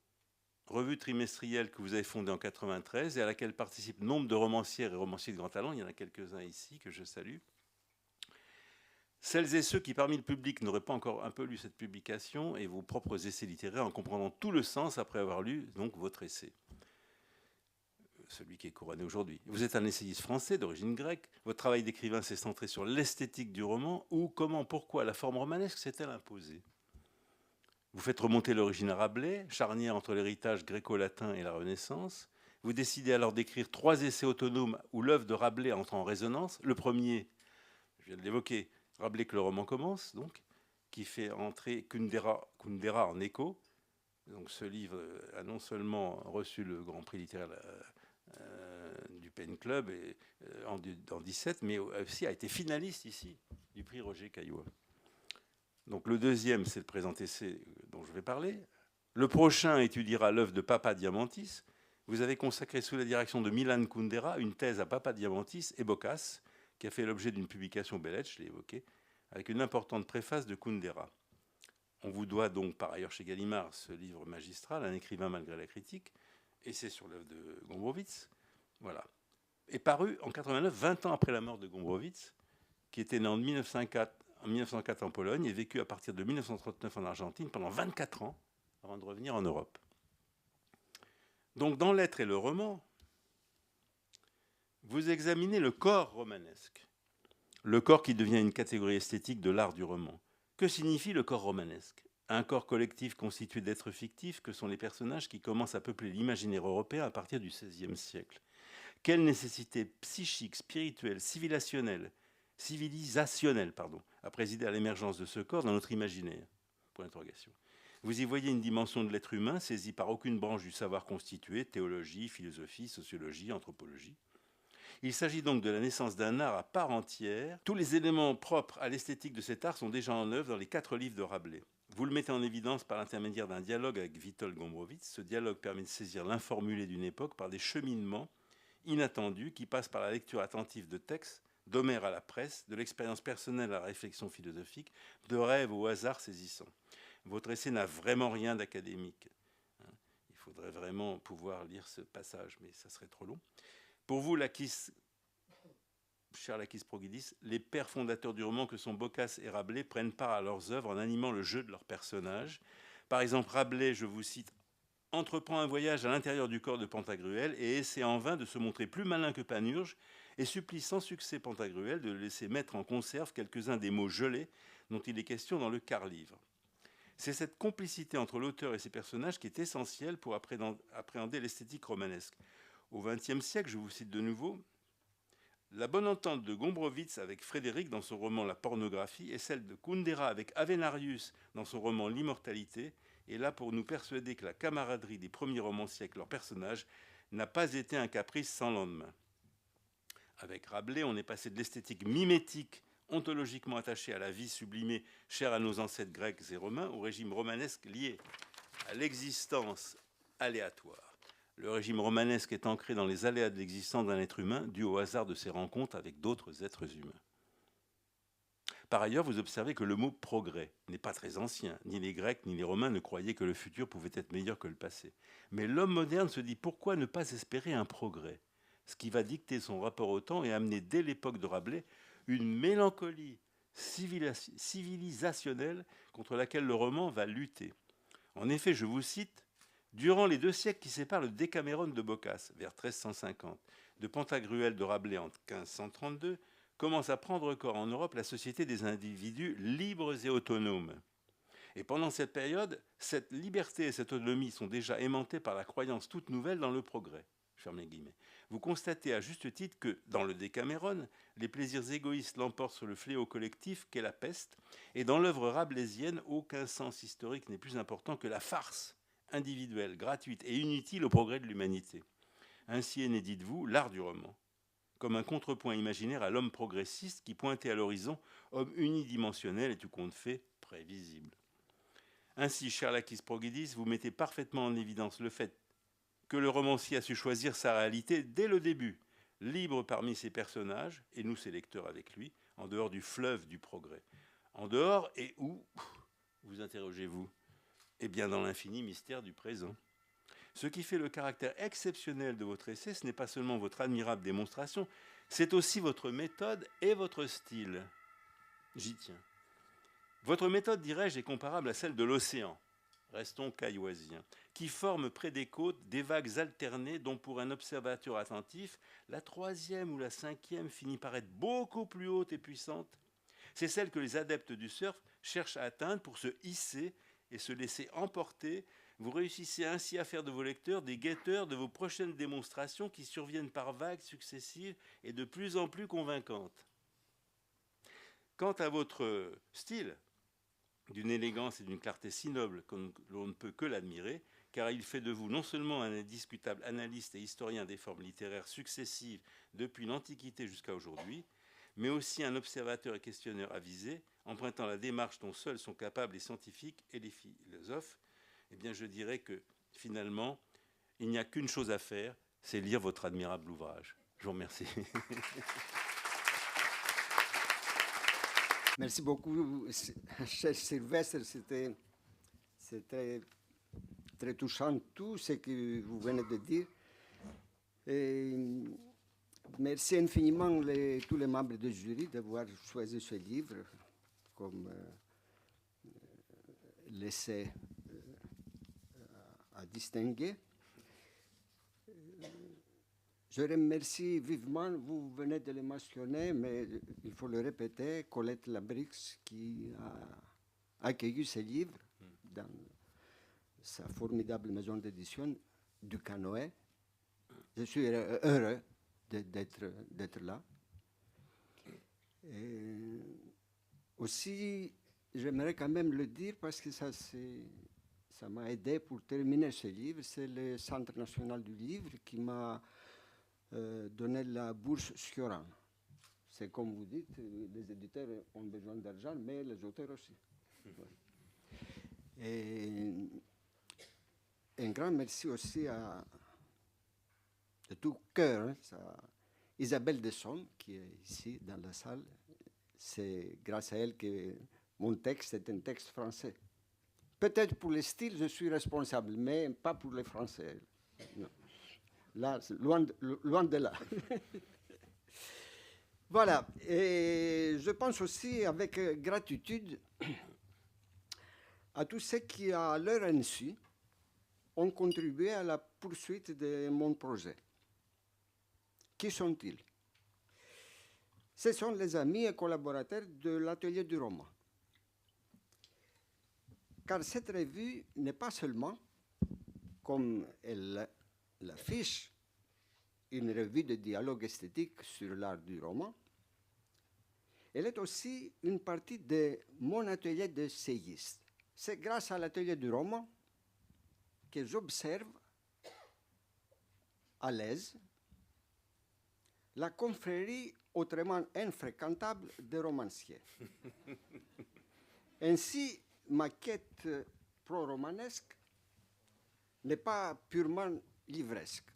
revue trimestrielle que vous avez fondée en 1993 et à laquelle participent nombre de romancières et romanciers de grand talent. Il y en a quelques-uns ici que je salue. Celles et ceux qui, parmi le public, n'auraient pas encore un peu lu cette publication et vos propres essais littéraires en comprenant tout le sens après avoir lu donc votre essai, celui qui est couronné aujourd'hui. Vous êtes un essayiste français d'origine grecque. Votre travail d'écrivain s'est centré sur l'esthétique du roman. Où, comment, pourquoi la forme romanesque s'est-elle imposée? Vous faites remonter l'origine à Rabelais, charnière entre l'héritage gréco-latin et la Renaissance. Vous décidez alors d'écrire 3 essais autonomes où l'œuvre de Rabelais entre en résonance. Le premier, je viens de l'évoquer, Rabelais que le roman commence, donc, qui fait entrer Kundera en écho. Donc ce livre a non seulement reçu le Grand Prix littéraire du Pen Club en 2017, mais aussi a été finaliste ici du prix Roger Caillois. Donc le deuxième, c'est le présent essai dont je vais parler. Le prochain étudiera l'œuvre de Papa Diamantis. Vous avez consacré sous la direction de Milan Kundera une thèse à Papa Diamantis et Boccace, qui a fait l'objet d'une publication Belles Lettres, je l'ai évoqué, avec une importante préface de Kundera. On vous doit donc par ailleurs chez Gallimard ce livre magistral, Un écrivain malgré la critique, et c'est sur l'œuvre de Gombrowicz. Voilà. Et paru en 89, 20 ans après la mort de Gombrowicz, qui était né en 1904 en Pologne et vécu à partir de 1939 en Argentine pendant 24 ans avant de revenir en Europe. Donc dans L'être et le roman, vous examinez le corps romanesque, le corps qui devient une catégorie esthétique de l'art du roman. Que signifie le corps romanesque? Un corps collectif constitué d'êtres fictifs que sont les personnages qui commencent à peupler l'imaginaire européen à partir du XVIe siècle. Quelle nécessité psychique, spirituelle, civilisationnelle, a présidé à l'émergence de ce corps dans notre imaginaire? Point d'interrogation. Vous y voyez une dimension de l'être humain saisie par aucune branche du savoir constitué, théologie, philosophie, sociologie, anthropologie. Il s'agit donc de la naissance d'un art à part entière. Tous les éléments propres à l'esthétique de cet art sont déjà en œuvre dans les 4 livres de Rabelais. Vous le mettez en évidence par l'intermédiaire d'un dialogue avec Witold Gombrowicz. Ce dialogue permet de saisir l'informulé d'une époque par des cheminements inattendus qui passent par la lecture attentive de textes, d'Homère à la presse, de l'expérience personnelle à la réflexion philosophique, de rêves au hasard saisissant. Votre essai n'a vraiment rien d'académique. Il faudrait vraiment pouvoir lire ce passage, mais ça serait trop long. Pour vous, cher Lakis Progidis, les pères fondateurs du roman que sont Boccace et Rabelais prennent part à leurs œuvres en animant le jeu de leurs personnages. Par exemple, Rabelais, je vous cite, entreprend un voyage à l'intérieur du corps de Pantagruel et essaie en vain de se montrer plus malin que Panurge et supplie sans succès Pantagruel de le laisser mettre en conserve quelques-uns des mots gelés dont il est question dans le quart-livre. C'est cette complicité entre l'auteur et ses personnages qui est essentielle pour appréhender l'esthétique romanesque. Au XXe siècle, je vous cite de nouveau, la bonne entente de Gombrowicz avec Frédéric dans son roman La pornographie et celle de Kundera avec Avenarius dans son roman L'immortalité est là pour nous persuader que la camaraderie des premiers romanciers avec leurs personnages n'a pas été un caprice sans lendemain. Avec Rabelais, on est passé de l'esthétique mimétique, ontologiquement attachée à la vie sublimée, chère à nos ancêtres grecs et romains, au régime romanesque lié à l'existence aléatoire. Le régime romanesque est ancré dans les aléas de l'existence d'un être humain, dû au hasard de ses rencontres avec d'autres êtres humains. Par ailleurs, vous observez que le mot « progrès » n'est pas très ancien. Ni les Grecs ni les Romains ne croyaient que le futur pouvait être meilleur que le passé. Mais l'homme moderne se dit « pourquoi ne pas espérer un progrès ?» Ce qui va dicter son rapport au temps et amener dès l'époque de Rabelais une mélancolie civilisationnelle contre laquelle le roman va lutter. En effet, je vous cite, « Durant les 2 siècles qui séparent le Décaméron de Boccace, vers 1350, de Pantagruel de Rabelais en 1532, commence à prendre corps en Europe la société des individus libres et autonomes. Et pendant cette période, cette liberté et cette autonomie sont déjà aimantées par la croyance toute nouvelle dans le progrès. » Ferme les guillemets. Vous constatez à juste titre que, dans le Décaméron, les plaisirs égoïstes l'emportent sur le fléau collectif qu'est la peste, et dans l'œuvre rabelaisienne, aucun sens historique n'est plus important que la farce individuelle, gratuite et inutile au progrès de l'humanité. Ainsi est né, dites-vous, l'art du roman, comme un contrepoint imaginaire à l'homme progressiste qui pointait à l'horizon, homme unidimensionnel et tout compte fait, prévisible. Ainsi, cher Lakis Progidis, vous mettez parfaitement en évidence le fait que le romancier a su choisir sa réalité dès le début, libre parmi ses personnages, et nous ses lecteurs avec lui, en dehors du fleuve du progrès. En dehors et où, vous interrogez-vous? Eh bien dans l'infini mystère du présent. Ce qui fait le caractère exceptionnel de votre essai, ce n'est pas seulement votre admirable démonstration, c'est aussi votre méthode et votre style. J'y tiens. Votre méthode, dirais-je, est comparable à celle de l'océan. Restons cailloisiens, qui forme près des côtes des vagues alternées dont pour un observateur attentif, la 3e ou la 5e finit par être beaucoup plus haute et puissante. C'est celle que les adeptes du surf cherchent à atteindre pour se hisser et se laisser emporter. Vous réussissez ainsi à faire de vos lecteurs des guetteurs de vos prochaines démonstrations qui surviennent par vagues successives et de plus en plus convaincantes. Quant à votre style, d'une élégance et d'une clarté si noble que l'on ne peut que l'admirer, car il fait de vous non seulement un indiscutable analyste et historien des formes littéraires successives depuis l'Antiquité jusqu'à aujourd'hui, mais aussi un observateur et questionneur avisé, empruntant la démarche dont seuls sont capables les scientifiques et les philosophes. Eh bien, je dirais que, finalement, il n'y a qu'une chose à faire, c'est lire votre admirable ouvrage. Je vous remercie. Merci beaucoup, cher Sylvestre. C'était très touchant tout ce que vous venez de dire. Et merci infiniment tous les membres du jury d'avoir choisi ce livre comme l'essai à distinguer. Je remercie vivement, vous venez de le mentionner, mais il faut le répéter, Colette Labrix qui a accueilli ce livre dans sa formidable maison d'édition du Canoë. Je suis heureux d'être là. Et aussi, j'aimerais quand même le dire parce que ça m'a aidé pour terminer ce livre. C'est le Centre national du livre qui m'a donné la bourse Scioran. C'est comme vous dites, les éditeurs ont besoin d'argent, mais les auteurs aussi. Et un grand merci aussi de tout cœur à Isabelle Desson, qui est ici dans la salle. C'est grâce à elle que mon texte est un texte français. Peut-être pour le style, je suis responsable, mais pas pour les Français. Non. Là, loin de là. Voilà. Et je pense aussi avec gratitude à tous ceux qui, à leur insu, ont contribué à la poursuite de mon projet. Qui sont-ils? Ce sont les amis et collaborateurs de l'Atelier du roman. Car cette revue n'est pas seulement, comme elle l'affiche, une revue de dialogue esthétique sur l'art du roman. Elle est aussi une partie de mon atelier d'essayiste. C'est grâce à l'atelier du roman que j'observe à l'aise la confrérie autrement infréquentable des romanciers. Ainsi, ma quête pro-romanesque n'est pas purement livresque.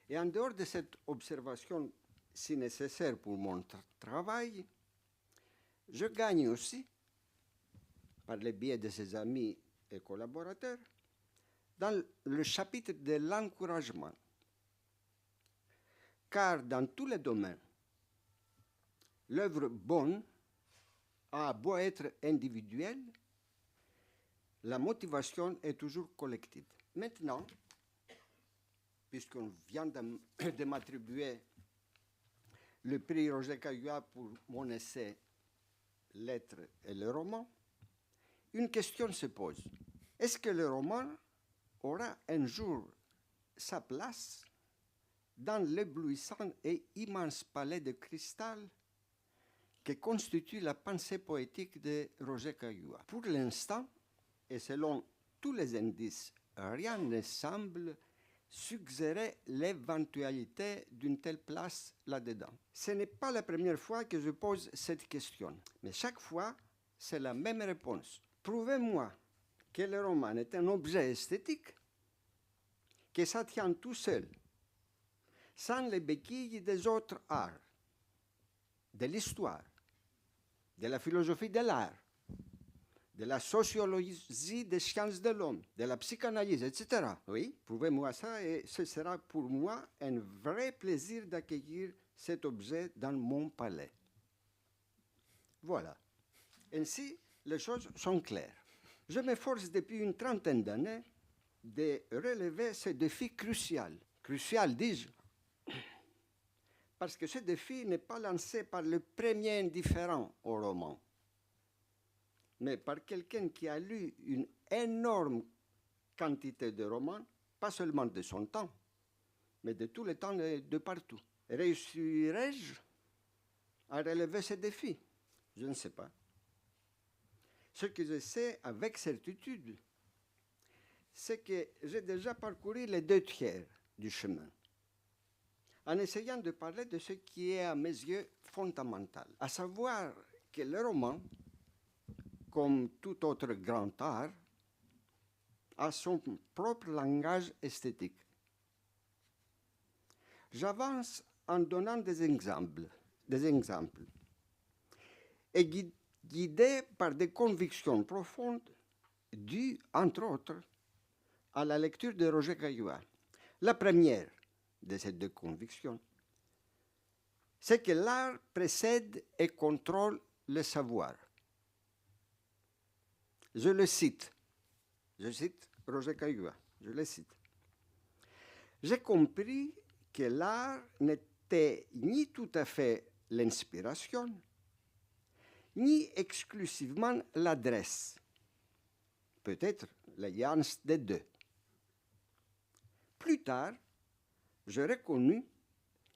Et en dehors de cette observation si nécessaire pour mon travail, je gagne aussi, par le biais de ses amis et collaborateurs, dans le chapitre de l'encouragement. Car dans tous les domaines, l'œuvre bonne a beau être individuelle, la motivation est toujours collective. Maintenant, puisqu'on vient de m'attribuer le prix Roger Caillois pour mon essai « L'être et le roman », une question se pose. Est-ce que le roman aura un jour sa place dans l'éblouissant et immense palais de cristal que constitue la pensée poétique de Roger Caillois? Pour l'instant, et selon tous les indices, rien ne semble suggérer l'éventualité d'une telle place là-dedans. Ce n'est pas la première fois que je pose cette question, mais chaque fois, c'est la même réponse. Prouvez-moi que le roman est un objet esthétique, que ça tient tout seul, sans les béquilles des autres arts, de l'histoire, de la philosophie de l'art, de la sociologie des sciences de l'homme, de la psychanalyse, etc. Oui, prouvez-moi ça et ce sera pour moi un vrai plaisir d'accueillir cet objet dans mon palais. Voilà. Ainsi, les choses sont claires. Je m'efforce depuis une trentaine d'années de relever ce défi crucial. Crucial, dis-je, parce que ce défi n'est pas lancé par le premier indifférent au roman, mais par quelqu'un qui a lu une énorme quantité de romans, pas seulement de son temps, mais de tout le temps et de partout. Réussirai-je à relever ce défi? Je ne sais pas. Ce que je sais avec certitude, c'est que j'ai déjà parcouru les 2/3 du chemin, en essayant de parler de ce qui est à mes yeux fondamental, à savoir que le roman, comme tout autre grand art, a son propre langage esthétique. J'avance en donnant des exemples et guidé par des convictions profondes dues, entre autres, à la lecture de Roger Caillois. La première de ces deux convictions, c'est que l'art précède et contrôle le savoir. Je cite Roger Caillois, je le cite. J'ai compris que l'art n'était ni tout à fait l'inspiration, ni exclusivement l'adresse, peut-être l'alliance des deux. Plus tard, j'ai reconnu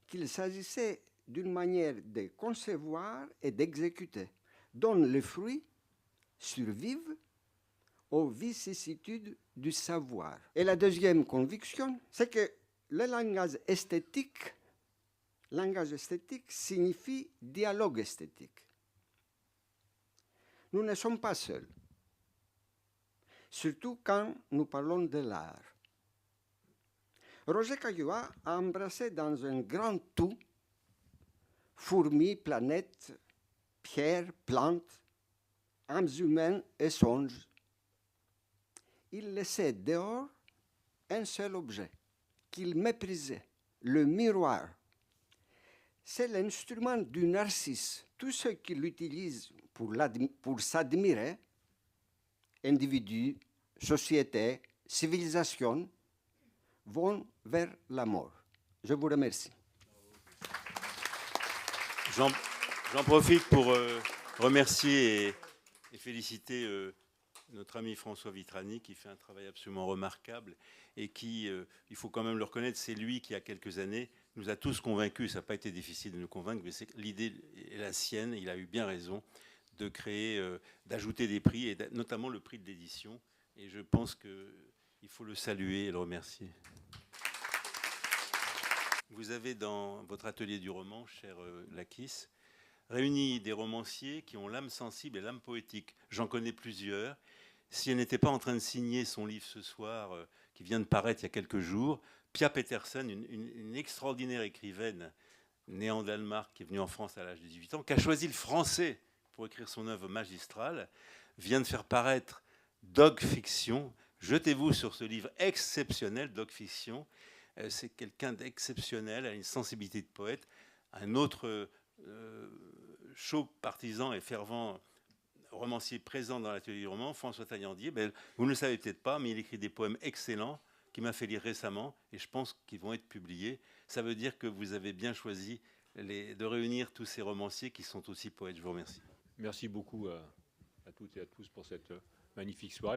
qu'il s'agissait d'une manière de concevoir et d'exécuter, dont les fruits survivent aux vicissitudes du savoir. Et la deuxième conviction, c'est que le langage esthétique signifie dialogue esthétique. Nous ne sommes pas seuls, surtout quand nous parlons de l'art. Roger Caillois a embrassé dans un grand tout fourmis, planètes, pierres, plantes, âmes humaines et songes. Il laissait dehors un seul objet qu'il méprisait, le miroir. C'est l'instrument du narcisse. Tous ceux qui l'utilisent pour s'admirer, individus, société, civilisation, vont vers la mort. Je vous remercie. J'en profite pour remercier et féliciter notre ami François Vitrani qui fait un travail absolument remarquable et qui, il faut quand même le reconnaître, c'est lui qui, il y a quelques années, nous a tous convaincus. Ça n'a pas été difficile de nous convaincre, mais l'idée est la sienne. Il a eu bien raison de créer, d'ajouter des prix, et notamment le prix de l'édition. Et je pense qu'il faut le saluer et le remercier. Vous avez dans votre atelier du roman, cher Lakis, réuni des romanciers qui ont l'âme sensible et l'âme poétique. J'en connais plusieurs. Si elle n'était pas en train de signer son livre ce soir, qui vient de paraître il y a quelques jours, Pia Petersen, une extraordinaire écrivaine née en Danemark, qui est venue en France à l'âge de 18 ans, qui a choisi le français pour écrire son œuvre magistrale, vient de faire paraître Dog Fiction. Jetez-vous sur ce livre exceptionnel, Dog Fiction. C'est quelqu'un d'exceptionnel, a une sensibilité de poète. Un autre chaud partisan et fervent romancier présent dans l'atelier du roman, François Taillandier, vous ne le savez peut-être pas, mais il écrit des poèmes excellents qu'il m'a fait lire récemment et je pense qu'ils vont être publiés. Ça veut dire que vous avez bien choisi de réunir tous ces romanciers qui sont aussi poètes. Je vous remercie. Merci beaucoup à toutes et à tous pour cette magnifique soirée.